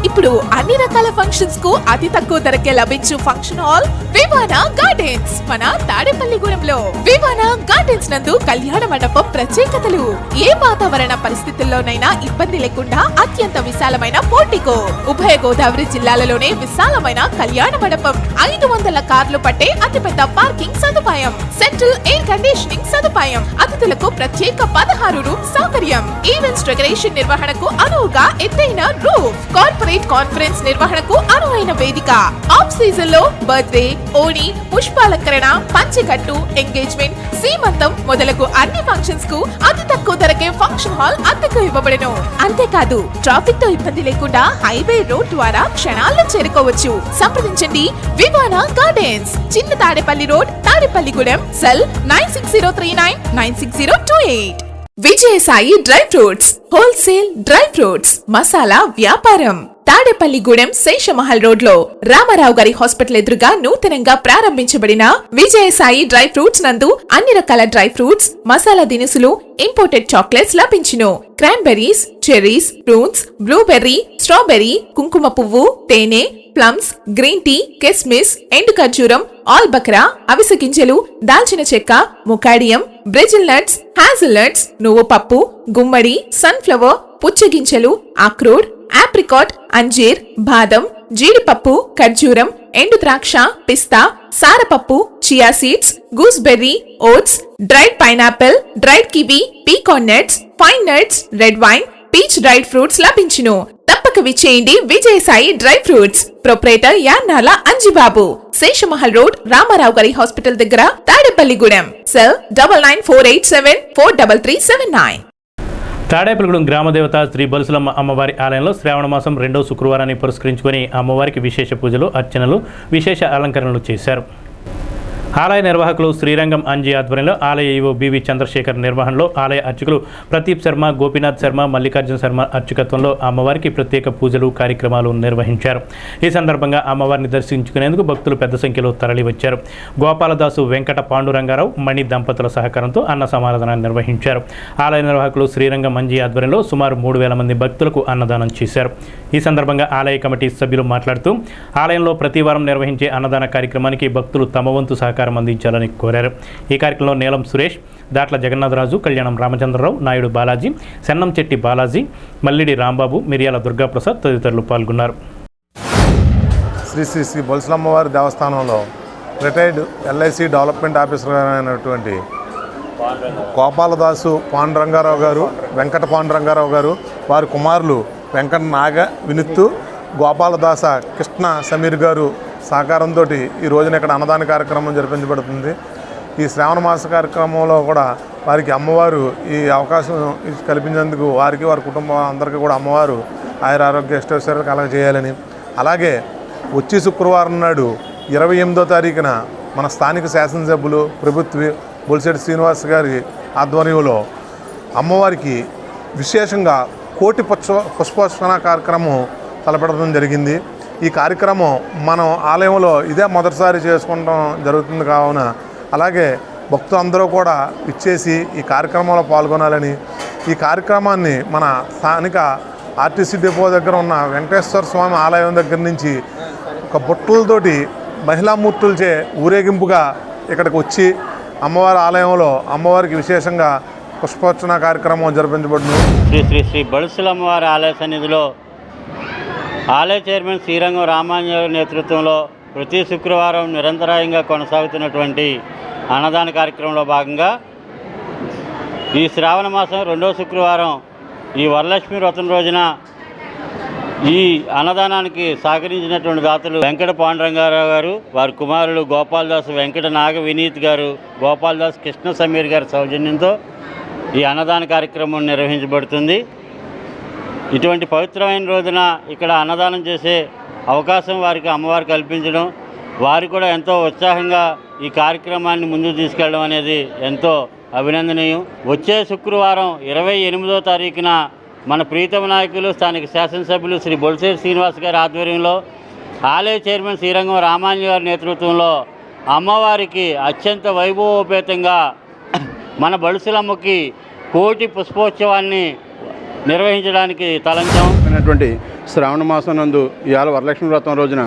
ఇప్పుడు అన్ని రకాల ఫంక్షన్స్ కు అతి తక్కువ ధరకే లభించు ఫంక్షన్ హాల్ వివానా గార్డెన్స్ మన తాడేపల్లిగూడెంలో. వివానా గార్డెన్స్ నందు కళ్యాణ మండపం ప్రత్యేకతలు: ఏ వాతావరణ పరిస్థితుల్లోనైనా ఇబ్బంది లేకుండా అత్యంత విశాలమైన పోర్టికో, ఉభయ గోదావరి జిల్లాలలోనే విశాలమైన కళ్యాణ మండపం, 500 కార్లు పట్టే అతిపెద్ద పార్కింగ్ సదుపాయం, సెంట్రల్ ఎయిర్ కండిషనింగ్ సదుపాయం, అతిథులకు ప్రత్యేక 16 రూమ్ సౌకర్యం, ఈవెంట్స్ డెకరేషన్ నిర్వహణకు అనువుగా ఎత్తైన రూఫ్, కార్పొరేట్ కాన్ఫరెన్స్ నిర్వహణకు అనువైన వేదిక, ఆఫ్ సీజన్ లో బర్త్డే, ఓణి, పుష్పాలంకరణ, పంచకట్టు, ఎంగేజ్మెంట్, సీమంతం మొదలగు అన్ని ఫంక్షన్స్ కు అతి తక్కువ ధరకే ఫంక్షన్ హాల్ అద్దెకు ఇవ్వబడను. అంతేకాదు ట్రాఫిక్ తో ఇబ్బంది లేకుండా హైవే రోడ్ ద్వారా క్షణాల్లో చేరుకోవచ్చు. సంప్రదించండి వివానా గార్డెన్స్, చిన్న Tadepalli road, Tadepalligudem. Cell 9603996028. Vijayasai dry fruits wholesale dry fruits masala వ్యాపారం. తాడేపల్లిగూడెం శేషమహల్ రోడ్ లో రామారావు గారి హాస్పిటల్ ఎదురుగా నూతనంగా ప్రారంభించబడిన విజయసాయి డ్రై ఫ్రూట్స్ నందు అన్ని రకాల డ్రై ఫ్రూట్స్, మసాలా దినుసులు, ఇంపోర్టెడ్ చాక్లెట్స్ లభించును. Cranberries, cherries, fruits, blueberry, strawberry, కుంకుమ పువ్వు, తేనె, ప్లమ్స్, గ్రీన్ టీ, కిస్మిస్, ఎండు ఖర్జూరం, ఆల్ బక్రా, అవిసె గింజలు, దాల్చిన చెక్క, ముకాడియం, బ్రెజిల్ నట్స్, హ్యాజల్ నట్స్, నువ్వు పప్పు, గుమ్మడి, సన్ఫ్లవర్, పుచ్చగింజలు, అక్రోడ్, ఆప్రికాట్, అంజీర్, బాదం, జీడిపప్పు, ఖర్జూరం, ఎండు ద్రాక్ష, పిస్తా, సారపప్పు, chia seeds, gooseberry, oats, dried pineapple, dried kiwi, pecan nuts, pine nuts, red wine, peach dried fruits లభించును. తప్పక విచ్చేయండి Vijayasai dry fruits. Proprietor Yannala Anjibabu, Seshamahal road, Ramarao గారి హాస్పిటల్ దగ్గర, తాడేపల్లిగూడెం. సెల్ 9948743379. తాడేపల్లిగూడెం గ్రామదేవత శ్రీ బొలుసులమ్మ అమ్మవారి ఆలయంలో శ్రావణ మాసం 2వ శుక్రవారాన్ని పురస్కరించుకొని అమ్మవారికి విశేష పూజలు, అర్చనలు, విశేష అలంకరణలు చేశారు. ఆలయ నిర్వాహకులు శ్రీరంగం అంజీ ఆధ్వర్యంలో ఆలయ ఈవో బివి చంద్రశేఖర్ నిర్వహణలో ఆలయ అర్చకులు ప్రదీప్ శర్మ, గోపీనాథ్ శర్మ, మల్లికార్జున శర్మ అర్చకత్వంలో అమ్మవారికి ప్రత్యేక పూజలు, కార్యక్రమాలు నిర్వహించారు. ఈ సందర్భంగా అమ్మవారిని దర్శించుకునేందుకు భక్తులు పెద్ద సంఖ్యలో తరలివచ్చారు. గోపాలదాసు, వెంకట పాండురంగారావు, మణి దంపతుల సహకారంతో అన్న సమారాధన నిర్వహించారు. ఆలయ నిర్వాహకులు శ్రీరంగం అంజీ ఆధ్వర్యంలో సుమారు 3,000 మంది భక్తులకు అన్నదానం చేశారు. ఈ సందర్భంగా ఆలయ కమిటీ సభ్యులు మాట్లాడుతూ ఆలయంలో ప్రతి వారం నిర్వహించే అన్నదాన కార్యక్రమానికి భక్తులు తమ వంతు సహకారం అందించాలని కోరారు. ఈ కార్యక్రమంలో నీలం సురేష్, దాట్ల జగన్నాథరాజు, కళ్యాణం రామచంద్రరావు, నాయుడు బాలాజీ, సెన్నం చెట్టి బాలాజీ, మల్లిడి రాంబాబు, మిరియాల దుర్గాప్రసాద్ తదితరులు పాల్గొన్నారు. శ్రీ శ్రీ శ్రీ బొలుసులమ్మవారి దేవస్థానంలో రిటైర్డ్ ఎల్ఐసి డెవలప్మెంట్ ఆఫీసర్ అయినటువంటి గోపాలదాసు పాండురంగారావు గారు, వెంకట పాండురంగారావు గారు, వారి కుమారులు వెంకట నాగ వినుత్తు, గోపాలదాస కృష్ణ సమీర్ గారు సహకారంతో ఈ రోజున ఇక్కడ అన్నదాన కార్యక్రమం జరిపించబడుతుంది. ఈ శ్రావణ మాస కార్యక్రమంలో కూడా వారికి అమ్మవారు ఈ అవకాశం కల్పించేందుకు వారికి, వారి కుటుంబం అందరికీ కూడా అమ్మవారు ఆయుర ఆరోగ్య అష్టైశ్వర్యాలు కలగజేయాలని, అలాగే వచ్చే శుక్రవారం నాడు 28వ తారీఖున మన స్థానిక శాసనసభ్యులు ప్రభుత్వ బొలిశెట్టి శ్రీనివాస్ గారి ఆధ్వర్యంలో అమ్మవారికి విశేషంగా కోటి పుష్పోత్సవ కార్యక్రమం తలపెట్టడం జరిగింది. ఈ కార్యక్రమం మనం ఆలయంలో ఇదే మొదటిసారి చేసుకోవడం జరుగుతుంది కావున అలాగే భక్తులందరూ కూడా ఇచ్చేసి ఈ కార్యక్రమంలో పాల్గొనాలని, ఈ కార్యక్రమాన్ని మన స్థానిక ఆర్టీసీ డిపో దగ్గర ఉన్న వెంకటేశ్వర స్వామి ఆలయం దగ్గర నుంచి ఒక బుట్టలతోటి మహిళామూర్తులచే ఊరేగింపుగా ఇక్కడికి వచ్చి అమ్మవారి ఆలయంలో అమ్మవారికి విశేషంగా పుష్పోర్చన కార్యక్రమం జరిపించబడును. శ్రీ శ్రీ శ్రీ బొలుసులమ్మవారి ఆలయ సన్నిధిలో ఆలయ చైర్మన్ శ్రీరంగం రామాంజనేయ నేతృత్వంలో ప్రతి శుక్రవారం నిరంతరాయంగా కొనసాగుతున్నటువంటి అన్నదాన కార్యక్రమంలో భాగంగా ఈ శ్రావణ మాసం 2వ శుక్రవారం ఈ వరలక్ష్మి వ్రతం రోజున ఈ అన్నదానానికి సహకరించినటువంటి దాతలు వెంకట పాండురంగారావు గారు, వారి కుమారులు గోపాలదాస్, వెంకట నాగ వినీత్ గారు, గోపాలదాస్ కృష్ణ సమీర్ గారి సౌజన్యంతో ఈ అన్నదాన కార్యక్రమం నిర్వహించబడుతుంది. ఇటువంటి పవిత్రమైన రోజున ఇక్కడ అన్నదానం చేసే అవకాశం వారికి అమ్మవారు కల్పించడం, వారు కూడా ఎంతో ఉత్సాహంగా ఈ కార్యక్రమాన్ని ముందుకు తీసుకెళ్ళడం అనేది ఎంతో అభినందనీయం. వచ్చే శుక్రవారం 28వ తారీఖున మన ప్రీతమ నాయకులు స్థానిక శాసనసభ్యులు శ్రీ బొలిశెట్టి శ్రీనివాస్ గారి ఆధ్వర్యంలో ఆలయ చైర్మన్ శ్రీరంగం రామాంజనేయ గారి నేతృత్వంలో అమ్మవారికి అత్యంత వైభవోపేతంగా మన బొలుసులమ్మకి కోటి పుష్పోత్సవాన్ని నిర్వహించడానికి తలంచామైనటువంటి శ్రావణ మాసం నందు ఇవాళ వరలక్ష్మి వ్రతం రోజున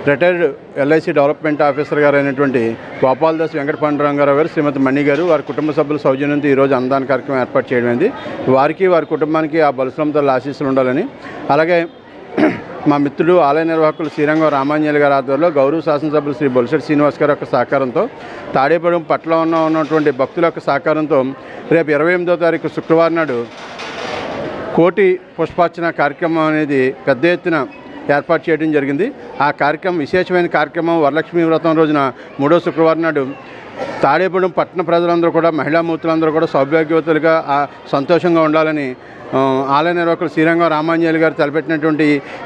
రిటైర్డ్ ఎల్ఐసి డెవలప్మెంట్ ఆఫీసర్ గారు అయినటువంటి గోపాలదాస్ వెంకట పాండురంగారావు గారు, శ్రీమతి మణి గారు, వారి కుటుంబ సభ్యుల సౌజన్యంతో ఈరోజు అన్నదాన కార్యక్రమం ఏర్పాటు చేయడమైంది. వారికి, వారి కుటుంబానికి ఆ బొలుసులమ్మ తల్లి ఆశీస్సులు ఉండాలని, అలాగే మా మిత్రుడు ఆలయ నిర్వాహకులు శ్రీరంగం రామాంజనేయ గారి ఆధ్వర్యంలో గౌరవ శాసనసభ్యులు శ్రీ బొలిశెట్టి శ్రీనివాస్ గారి యొక్క సహకారంతో, తాడేపల్లి పట్ల ఉన్నటువంటి భక్తుల యొక్క సహకారంతో రేపు 28వ తారీఖు శుక్రవారం నాడు కోటి పుష్పార్చన కార్యక్రమం అనేది పెద్ద ఎత్తున ఏర్పాటు చేయడం జరిగింది. ఆ కార్యక్రమం విశేషమైన కార్యక్రమం వరలక్ష్మి వ్రతం రోజున 3వ శుక్రవారం నాడు తాడేపల్లి పట్టణ ప్రజలందరూ కూడా, మహిళామూర్తులందరూ కూడా సౌభాగ్యవతులుగా సంతోషంగా ఉండాలని ఆలయ నిర్వాహకులు శ్రీరంగం రామాంజలి గారు తలపెట్టినటువంటి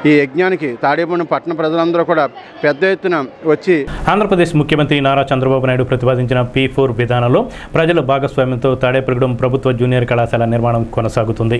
ఈ యజ్ఞానికి తాడేపల్లి పట్టణ ప్రజలందరూ కూడా పెద్ద ఎత్తున వచ్చి ఆంధ్రప్రదేశ్ ముఖ్యమంత్రి నారా చంద్రబాబు నాయుడు ప్రతిపాదించిన P4 విధానంలో ప్రజల భాగస్వామ్యంతో తాడేపల్లిగూడెం ప్రభుత్వ జూనియర్ కళాశాల నిర్మాణం కొనసాగుతుంది.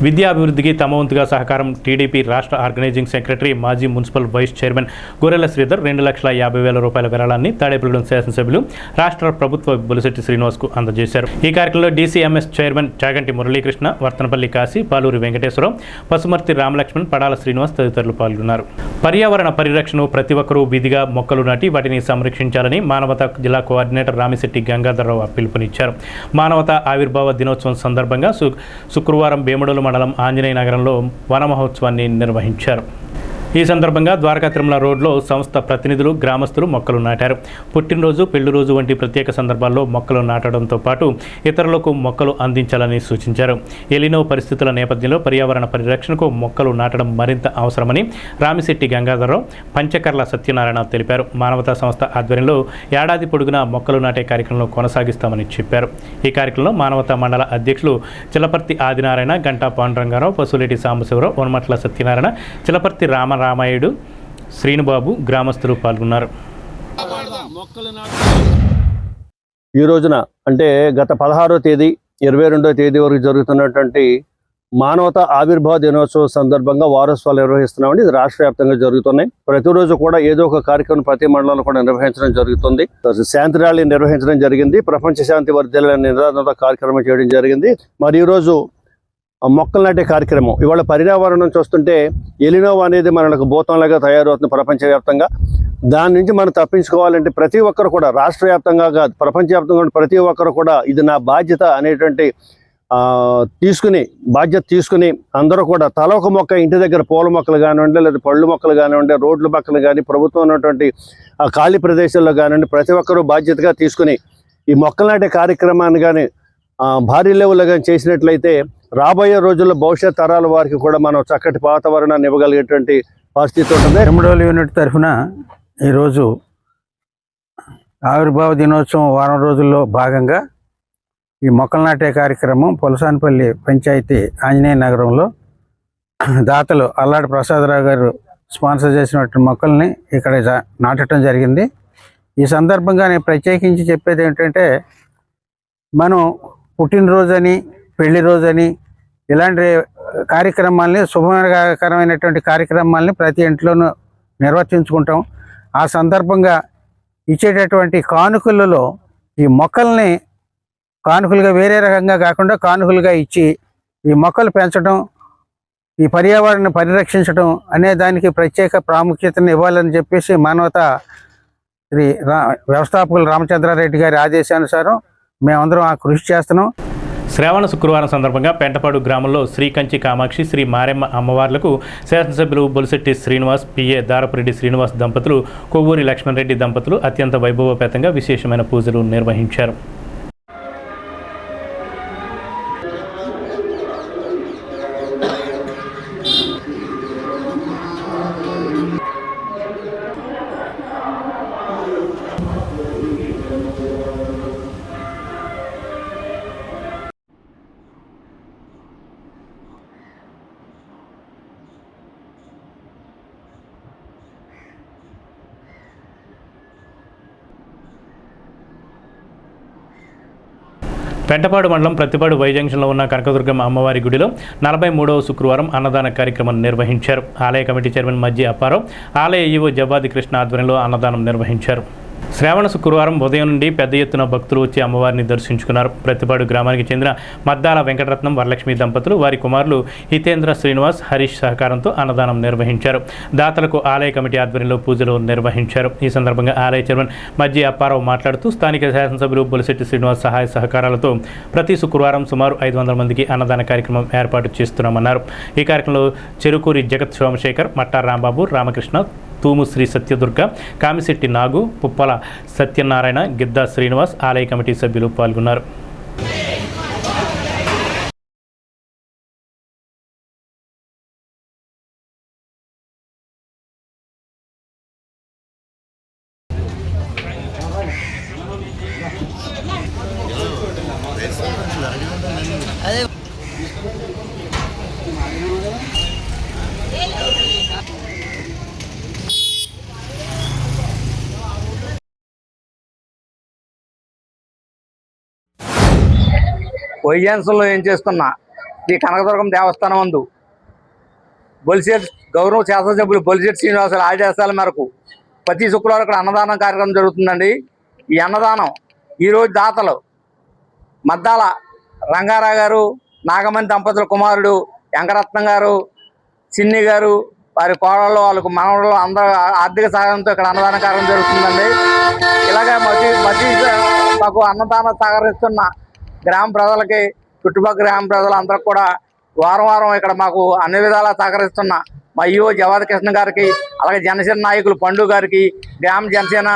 విద్యాభివృద్ధికి తమ వంతుగా సహకారం టీడీపీ రాష్ట్ర ఆర్గనైజింగ్ సెక్రటరీ మాజీ మున్సిపల్ వైస్ చైర్మన్ గొర్రెల శ్రీధర్ 2,50,000 రూపాయల విరాళాన్ని తాడేపల్లిగూడెం శాసనసభ్యులు రాష్ట్ర ప్రభుత్వ బొలిశెట్టి శ్రీనివాస్కు అందజేశారు. ఈ కార్యక్రమంలో DCMS చైర్మన్ చాగంటి మురళీకృష్ణ, వర్తనపల్లి కాశీ, పాలూరి వెంకటేశ్వరం, పసుమర్తి రామలక్ష్మణ్, పడాల శ్రీనివాస్ తదితరులు పాల్గొన్నారు. పర్యావరణ పరిరక్షణను ప్రతి ఒక్కరూ విధిగా మొక్కలు నాటి వాటిని సంరక్షించాలని మానవతా జిల్లా కోఆర్డినేటర్ రామిశెట్టి గంగాధర్రావు పిలుపునిచ్చారు. మానవతా ఆవిర్భావ దినోత్సవం సందర్భంగా శుక్రవారం భీమడోలు మండలం ఆంజనేయ నగరంలో వన మహోత్సవాన్ని నిర్వహించారు. ఈ సందర్భంగా ద్వారకా తిరుమల రోడ్లో సంస్థ ప్రతినిధులు, గ్రామస్తులు మొక్కలు నాటారు. పుట్టినరోజు, పెళ్లి రోజు వంటి ప్రత్యేక సందర్భాల్లో మొక్కలు నాటడంతో పాటు ఇతరులకు మొక్కలు అందించాలని సూచించారు. ఎలినో పరిస్థితుల నేపథ్యంలో పర్యావరణ పరిరక్షణకు మొక్కలు నాటడం మరింత అవసరమని రామిశెట్టి గంగాధరరావు, పంచకర్ల సత్యనారాయణ తెలిపారు. మానవతా సంస్థ ఆధ్వర్యంలో ఏడాది పొడుగునా మొక్కలు నాటే కార్యక్రమంలో కొనసాగిస్తామని చెప్పారు. ఈ కార్యక్రమంలో మానవతా మండల అధ్యక్షులు చిలపర్తి ఆదినారాయణ, గంటా పాండురంగారావు, పసులేటి సాంబశివరావు, వనమట్ల సత్యనారాయణ, చిలపర్తి రామారామాయుడు, శ్రీనుబాబు, గ్రామస్తులు పాల్గొన్నారు. ఈ రోజున అంటే గత 16వ తేదీ 22వ తేదీ వరకు జరుగుతున్నటువంటి మానవతా ఆవిర్భావ దినోత్సవం సందర్భంగా వారోత్సవాలు నిర్వహిస్తున్నామండి. ఇది రాష్ట్ర వ్యాప్తంగా జరుగుతున్నాయి. ప్రతిరోజు కూడా ఏదో ఒక కార్యక్రమం ప్రతి మండలంలో కూడా నిర్వహించడం జరుగుతుంది. శాంతి ర్యాలీ నిర్వహించడం జరిగింది. ప్రపంచ శాంతి వర్ధిల్లాలని నినాదంతో కార్యక్రమం చేయడం జరిగింది. మరి ఈరోజు మొక్కలు నాటే కార్యక్రమం. ఇవాళ పర్యావరణం చూస్తుంటే ఎలినో అనేది మనకు భూతంలాగా తయారవుతుంది ప్రపంచవ్యాప్తంగా. దాని నుంచి మనం తప్పించుకోవాలంటే ప్రతి ఒక్కరు కూడా, రాష్ట్ర వ్యాప్తంగా కాదు ప్రపంచవ్యాప్తంగా ప్రతి ఒక్కరు కూడా ఇది నా బాధ్యత అనేటువంటి బాధ్యత తీసుకుని అందరూ కూడా తల ఒక మొక్క, ఇంటి దగ్గర పూల మొక్కలు కానివ్వండి, లేదా పళ్ళు మొక్కలు కానివ్వండి, రోడ్ల పక్కన కానీ, ప్రభుత్వం ఉన్నటువంటి ఖాళీ ప్రదేశాల్లో కానివ్వండి, ప్రతి ఒక్కరూ బాధ్యతగా తీసుకుని ఈ మొక్కలు నాటే కార్యక్రమాన్ని కానీ భారీ లెవెల్లో కానీ చేసినట్లయితే రాబోయే రోజుల్లో భవిష్యత్ తరాల వారికి కూడా మనం చక్కటి వాతావరణాన్ని ఇవ్వగలిగేటువంటి పరిస్థితి ఉంటుంది. భీమడోలు యూనిట్ తరఫున ఈరోజు ఆవిర్భావ దినోత్సవం వారం రోజుల్లో భాగంగా ఈ మొక్కలు నాటే కార్యక్రమం పొలసానపల్లి పంచాయతీ ఆంజనేయ నగరంలో దాతలు అల్లాడి ప్రసాదరావు గారు స్పాన్సర్ చేసినటువంటి మొక్కల్ని ఇక్కడ నాటడం జరిగింది. ఈ సందర్భంగా నేను ప్రత్యేకించి చెప్పేది ఏంటంటే, మనం పుట్టినరోజని, పెళ్లి రోజని ఇలాంటి కార్యక్రమాల్ని, శుభకరమైనటువంటి కార్యక్రమాల్ని ప్రతి ఇంట్లోనూ నిర్వర్తించుకుంటాం. ఆ సందర్భంగా ఇచ్చేటటువంటి కానుకలలో ఈ మొక్కల్ని కానుకలుగా వేరే రకంగా కాకుండా కానుకలుగా ఇచ్చి ఈ మొక్కలు పెంచడం, ఈ పర్యావరణాన్ని పరిరక్షించడం అనే దానికి ప్రత్యేక ప్రాముఖ్యతను ఇవ్వాలని చెప్పేసి మానవతా వ్యవస్థాపకులు రామచంద్రారెడ్డి గారి ఆదేశానుసారం మేమందరం ఆ కృషి చేస్తున్నాం. శ్రావణ శుక్రవారం సందర్భంగా పెంటపాడు గ్రామంలో శ్రీ కంచి కామాక్షి, శ్రీ మారెమ్మ అమ్మవార్లకు శాసనసభ్యులు బొలిశెట్టి శ్రీనివాస్, పిఏ దారపురెడ్డి శ్రీనివాస్ దంపతులు, కొవ్వూరి లక్ష్మణ్ రెడ్డి దంపతులు అత్యంత వైభవపేతంగా విశేషమైన పూజలు నిర్వహించారు. పెంటపాడు మండలం ప్రతిపాడు వై జంక్షన్లో ఉన్న కనకదుర్గమ్మ అమ్మవారి గుడిలో 43వ శుక్రవారం అన్నదాన కార్యక్రమం నిర్వహించారు. ఆలయ కమిటీ చైర్మన్ మజ్జి అప్పారావు, ఆలయ ఈవో జవ్వాది కృష్ణ ఆధ్వర్యంలో అన్నదానం నిర్వహించారు. శ్రావణ శుక్రవారం ఉదయం నుండి పెద్ద ఎత్తున భక్తులు వచ్చి అమ్మవారిని దర్శించుకున్నారు. ప్రతిపాడు గ్రామానికి చెందిన మద్దాల వెంకటరత్నం, వరలక్ష్మి దంపతులు, వారి కుమారులు హితేంద్ర, శ్రీనివాస్, హరీష్ సహకారంతో అన్నదానం నిర్వహించారు. దాతలకు ఆలయ కమిటీ ఆధ్వర్యంలో పూజలు నిర్వహించారు. ఈ సందర్భంగా ఆలయ చైర్మన్ మజ్జి అప్పారావు మాట్లాడుతూ స్థానిక శాసనసభ్యులు బొలిశెట్టి శ్రీనివాస్ సహాయ సహకారాలతో ప్రతి శుక్రవారం సుమారు 500 మందికి అన్నదాన కార్యక్రమం ఏర్పాటు చేస్తున్నామన్నారు. ఈ కార్యక్రమంలో చెరుకూరి జగత్ సోమశేఖర్, మట్టా రాంబాబు, రామకృష్ణ, తూము శ్రీ సత్యదుర్గ, కామిశెట్టి నాగు, పుప్పల సత్యనారాయణ, గిద్దా శ్రీనివాస్, ఆలయ కమిటీ సభ్యులు పాల్గొన్నారు. వైజాన్సంలో ఏం చేస్తున్నా ఈ కనకదుర్గం దేవస్థానం నందు బొలిశెట్టి గౌరవ శాసనసభ్యులు బొలిశెట్టి శ్రీనివాసులు ఆదేశాల మేరకు ప్రతి శుక్రవారం ఇక్కడ అన్నదానం కార్యక్రమం జరుగుతుందండి. ఈ అన్నదానం ఈరోజు దాతలు మద్దాల రంగారావు గారు, నాగమణి దంపతుల కుమారుడు వెంకరత్నం గారు, చిన్ని గారు, వారి కోడళ్ళు, వాళ్ళకు మనవళ్ళు అందరూ ఆర్థిక సహాయంతో ఇక్కడ అన్నదాన కార్యక్రమం జరుగుతుందండి. ఇలాగే మాకు అన్నదానం సహకరిస్తున్న గ్రామ ప్రజలకి, చుట్టుపక్కల గ్రామ ప్రజలందరికీ కూడా వారం ఇక్కడ మాకు అన్ని విధాలా సహకరిస్తున్న మా ఈఓ జవాద్ కృష్ణ గారికి, అలాగే జనసేన నాయకులు పండు గారికి, గ్రామ జనసేన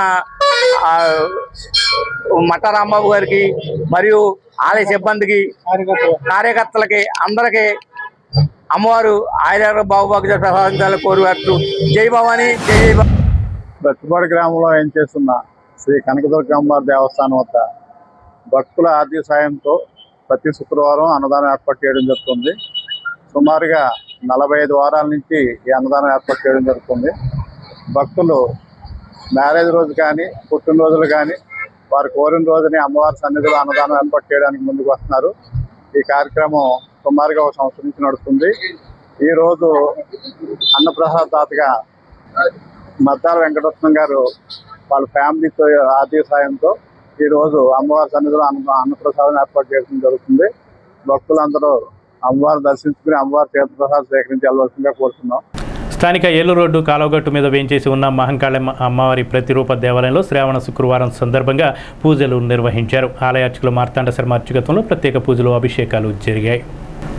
మట్టా రాంబాబు గారికి, మరియు ఆలయ సిబ్బందికి, కార్యకర్తలకి అందరికీ అమ్మవారు ఆయుర బాబుబాగు ప్రసాదించాలని కోరుతూ జై భవాని, జై జై భవాని. బత్తిపాడు గ్రామంలో ఏం చేస్తున్న శ్రీ కనకదుర్గ అమ్మవారి దేవస్థానం వద్ద భక్తుల ఆర్థిక సాయంతో ప్రతి శుక్రవారం అన్నదానం ఏర్పాటు చేయడం జరుగుతుంది. సుమారుగా 45 వారాల నుంచి ఈ అన్నదానం ఏర్పాటు చేయడం జరుగుతుంది. భక్తులు మ్యారేజ్ రోజు కానీ, పుట్టినరోజులు కానీ, వారు కోరిన రోజుని అమ్మవారి సన్నిధిలో అన్నదానం ఏర్పాటు చేయడానికి ముందుకు వస్తున్నారు. ఈ కార్యక్రమం సుమారుగా 1 సంవత్సరం నుంచి నడుస్తుంది. ఈరోజు అన్నప్రసాద దాతగా మద్దాల వెంకటరత్నం గారు వాళ్ళ ఫ్యామిలీతో ఆర్థిక సాయంతో ఈరోజు అమ్మవారి సన్నిధిలో అన్నప్రసాదం ఏర్పాటు చేయడం జరుగుతుంది. భక్తులందరూ అమ్మవారిని దర్శించుకుని అమ్మవారి తీర్థప్రసాదం సేకరించి వెళ్ళవలసిందిగా కోరుతున్నాం. స్థానిక ఏలూరు రోడ్డు కాలువగట్టు మీద వేయించేసి ఉన్న మహంకాళమ్మ అమ్మవారి ప్రతిరూప దేవాలయంలో శ్రావణ శుక్రవారం సందర్భంగా పూజలు నిర్వహించారు. ఆలయ అర్చకులు మార్తాండ శర్మ అర్చకత్వంలో ప్రత్యేక పూజలు, అభిషేకాలు జరిగాయి.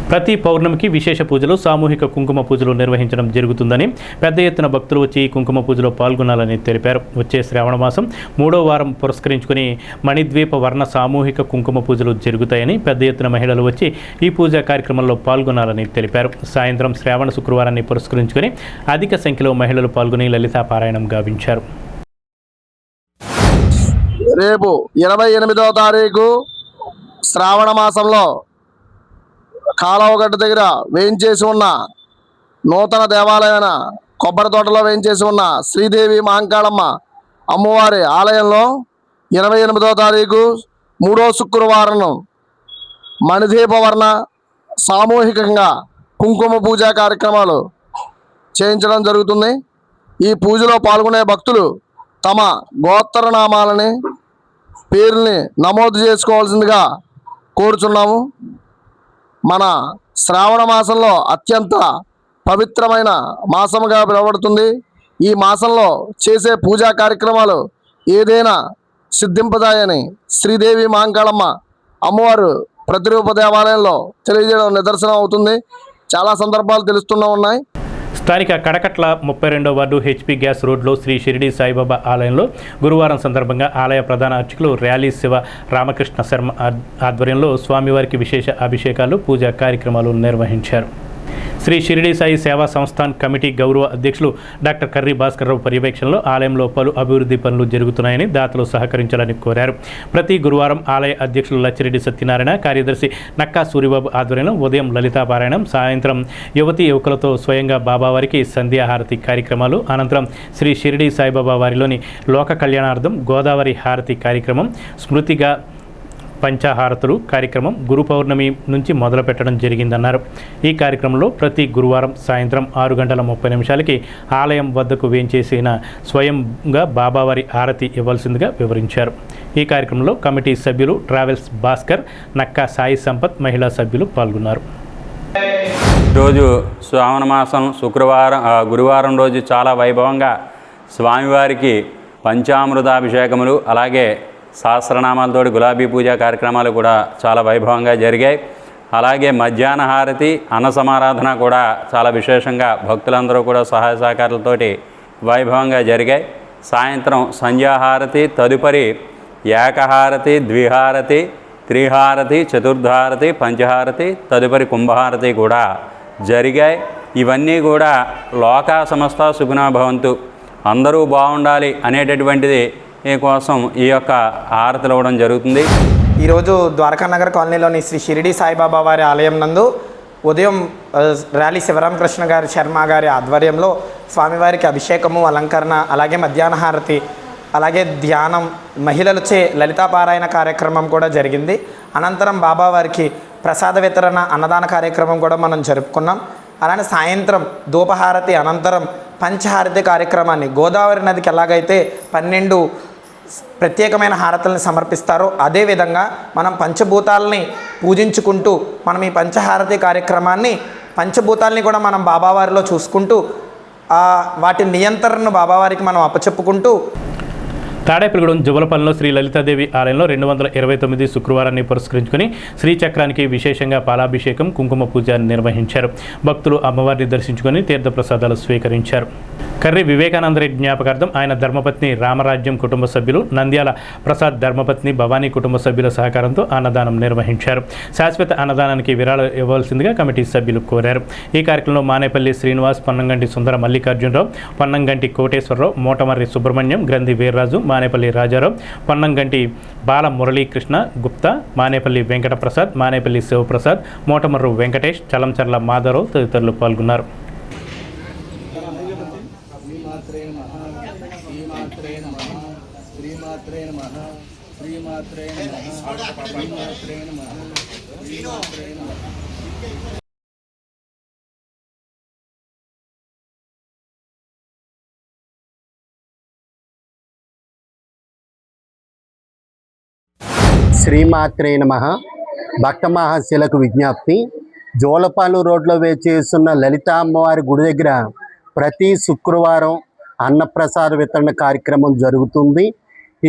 ప్రతి పౌర్ణమికి విశేష పూజలు, సామూహిక కుంకుమ పూజలు నిర్వహించడం జరుగుతుందని, పెద్ద ఎత్తున భక్తులు వచ్చి కుంకుమ పూజలో పాల్గొనాలని తెలిపారు. వచ్చే శ్రావణ మాసం 3వ వారం పురస్కరించుకుని మణిద్వీప వర్ణ సామూహిక కుంకుమ పూజలు జరుగుతాయని, పెద్ద ఎత్తున మహిళలు వచ్చి ఈ పూజా కార్యక్రమంలో పాల్గొనాలని తెలిపారు. సాయంత్రం శ్రావణ శుక్రవారాన్ని పురస్కరించుకుని అధిక సంఖ్యలో మహిళలు పాల్గొని లలితా పారాయణం గావించారు. రేపు 28వ తారీఖు శ్రావణ మాసంలో కాలువగట్టు దగ్గర వేయించేసి ఉన్న నూతన దేవాలయమైన కొబ్బరి తోటలో వేయించేసి ఉన్న శ్రీదేవి మహంకాళమ్మ అమ్మవారి ఆలయంలో 28వ తారీఖు 3వ శుక్రవారం మణిదీపవర్ణ సామూహికంగా కుంకుమ పూజా కార్యక్రమాలు చేయించడం జరుగుతుంది. ఈ పూజలో పాల్గొనే భక్తులు తమ గోత్రనామాలని, పేర్లని నమోదు చేసుకోవాల్సిందిగా కోరుచున్నాము. మన శ్రావణ మాసంలో అత్యంత పవిత్రమైన మాసముగా పిలువబడుతుంది. ఈ మాసంలో చేసే పూజా కార్యక్రమాలు ఏదైనా సిద్ధింపదాయని శ్రీదేవి మహంకాళమ్మ అమ్మవారు ప్రతిరూప దేవాలయంలో తెలియజేయడం నిదర్శనం అవుతుంది. చాలా సందర్భాలు తెలుస్తూనే ఉన్నాయి. స్థానిక కడకట్ల 32వ వార్డు హెచ్పి గ్యాస్ రోడ్లో శ్రీ షిరిడి సాయిబాబా ఆలయంలో గురువారం సందర్భంగా ఆలయ ప్రధాన అర్చకులు ర్యాలీ శివ రామకృష్ణ శర్మ ఆధ్వర్యంలో స్వామివారికి విశేష అభిషేకాలు, పూజా కార్యక్రమాలు నిర్వహించారు. శ్రీ షిరిడి సాయి సేవా సంస్థాన్ కమిటీ గౌరవ అధ్యక్షులు డాక్టర్ కర్రీ భాస్కర్రావు పర్యవేక్షణలో ఆలయంలో పలు అభివృద్ధి పనులు జరుగుతున్నాయని దాతలు సహకరించాలని కోరారు. ప్రతి గురువారం ఆలయ అధ్యక్షులు లచ్చిరెడ్డి సత్యనారాయణ, కార్యదర్శి నక్కా సూరిబాబు ఆధ్వర్యంలో ఉదయం లలితాపారాయణం, సాయంత్రం యువతీ యువకులతో స్వయంగా బాబావారికి సంధ్యాహారతి కార్యక్రమాలు, అనంతరం శ్రీ షిరిడి సాయిబాబా వారిలోని లోక కళ్యాణార్థం గోదావరి హారతి కార్యక్రమం, స్మృతిగా పంచాహారతులు కార్యక్రమం గురు పౌర్ణమి నుంచి మొదలు పెట్టడం జరిగిందన్నారు. ఈ కార్యక్రమంలో ప్రతి గురువారం సాయంత్రం 6:30 ఆలయం వద్దకు వేంచేసిన స్వయంగా బాబావారి హారతి ఇవ్వాల్సిందిగా వివరించారు. ఈ కార్యక్రమంలో కమిటీ సభ్యులు ట్రావెల్స్ భాస్కర్, నక్కా సాయి సంపత్, మహిళా సభ్యులు పాల్గొన్నారు. ఈరోజు శ్రావణ మాసం గురువారం రోజు చాలా వైభవంగా స్వామివారికి పంచామృతాభిషేకములు, అలాగే సహస్రనామాలతోటి గులాబీ పూజా కార్యక్రమాలు కూడా చాలా వైభవంగా జరిగాయి. అలాగే మధ్యాహ్న హారతి, అన్న సమారాధన కూడా చాలా విశేషంగా భక్తులందరూ కూడా సహాయ సహకారాలతోటి వైభవంగా జరిగాయి. సాయంత్రం సంధ్యాహారతి, తదుపరి ఏకహారతి, ద్విహారతి, త్రిహారతి, చతుర్థహారతి, పంచహారతి, తదుపరి కుంభహారతి కూడా జరిగాయి. ఇవన్నీ కూడా లోకా సమస్త సుగుణా భవంతు, అందరూ బాగుండాలి అనేటటువంటిది కోసం ఈ యొక్క హారతులు ఇవ్వడం జరుగుతుంది. ఈరోజు ద్వారకా నగర్ కాలనీలోని శ్రీ షిరిడి సాయిబాబా వారి ఆలయం నందు ఉదయం ర్యాలీ శివరామకృష్ణ గారి శర్మ గారి ఆధ్వర్యంలో స్వామివారికి అభిషేకము, అలంకరణ, అలాగే మధ్యాహ్న హారతి, అలాగే ధ్యానం, మహిళలచే లలితాపారాయణ కార్యక్రమం కూడా జరిగింది. అనంతరం బాబావారికి ప్రసాద వితరణ, అన్నదాన కార్యక్రమం కూడా మనం జరుపుకున్నాం. అలానే సాయంత్రం ధూపహారతి అనంతరం పంచహారతి కార్యక్రమాన్ని గోదావరి నదికి ఎలాగైతే 12 ప్రత్యేకమైన హారతులను సమర్పిస్తారో అదేవిధంగా మనం పంచభూతాలని పూజించుకుంటూ మనం ఈ పంచహారతి కార్యక్రమాన్ని, పంచభూతాలని కూడా మనం బాబావారిలో చూసుకుంటూ వాటి నియంత్రణను బాబావారికి మనం అప్పచెప్పుకుంటూ తాడేపల్లిగూడెం జువలపల్లిలో శ్రీ లలితాదేవి ఆలయంలో 229 శుక్రవారాన్ని పురస్కరించుకుని శ్రీచక్రానికి విశేషంగా పాలాభిషేకం, కుంకుమ పూజ నిర్వహించారు. భక్తులు అమ్మవారిని దర్శించుకొని తీర్థప్రసాదాలు స్వీకరించారు. కర్రి వివేకానందరెడ్డి జ్ఞాపకార్థం ఆయన ధర్మపత్ని రామరాజ్యం కుటుంబ సభ్యులు, నంద్యాల ప్రసాద్ ధర్మపత్ని భవానీ కుటుంబ సభ్యుల సహకారంతో అన్నదానం నిర్వహించారు. శాశ్వత అన్నదానానికి విరాళాలు ఇవ్వాల్సిందిగా కమిటీ సభ్యులు కోరారు. ఈ కార్యక్రమంలో మానేపల్లి శ్రీనివాస్, పన్నంగంటి సుందర మల్లికార్జునరావు, పన్నంగంటి కోటేశ్వరరావు, మోటమర్రి సుబ్రహ్మణ్యం, గ్రంథి వీర్రాజు, మానేపల్లి రాజారావు, పన్నంగంటి బాల మురళీకృష్ణ గుప్తా, మానేపల్లి వెంకటప్రసాద్, మానేపల్లి శివప్రసాద్, మోటమర్రు వెంకటేష్, చలంచర్ల మాధవరావు తదితరులు పాల్గొన్నారు. శ్రీమాత్రే నమః. భక్త మహాశీలకు విజ్ఞప్తి. జోలపాలు రోడ్లో వేచేస్తున్న లలిత అమ్మవారి గుడి దగ్గర ప్రతి శుక్రవారం అన్నప్రసాద వితరణ కార్యక్రమం జరుగుతుంది.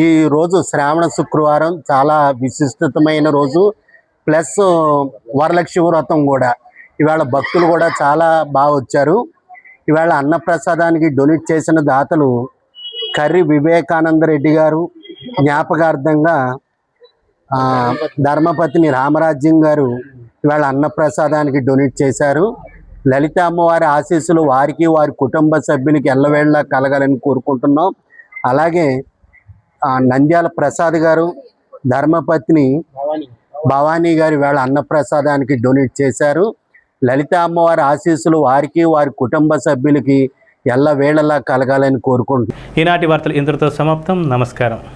ఈ రోజు శ్రావణ శుక్రవారం చాలా విశిష్టమైన రోజు, ప్లస్ వరలక్ష్మి వ్రతం కూడా. ఇవాళ భక్తులు కూడా చాలా బాగా వచ్చారు. ఇవాళ అన్నప్రసాదానికి డొనేట్ చేసిన దాతలు కర్రి వివేకానందరెడ్డి గారు జ్ఞాపకార్థంగా ధర్మపత్ని రామరాజ్యం గారు ఇవాళ అన్నప్రసాదానికి డొనేట్ చేశారు. లలిత అమ్మవారి ఆశీస్సులు వారికి, వారి కుటుంబ సభ్యులకి ఎల్లవేళలా కలగాలని కోరుకుంటున్నాం. అలాగే నంద్యాల ప్రసాద్ గారు ధర్మపత్ని భవానీ గారు ఇవాళ అన్నప్రసాదానికి డొనేట్ చేశారు. లలిత అమ్మవారి ఆశీస్సులు వారికి, వారి కుటుంబ సభ్యులకి ఎల్లవేళలా కలగాలని కోరుకుంటున్నాం. ఈనాటి వార్తలు ఇంతటితో సమాప్తం. నమస్కారం.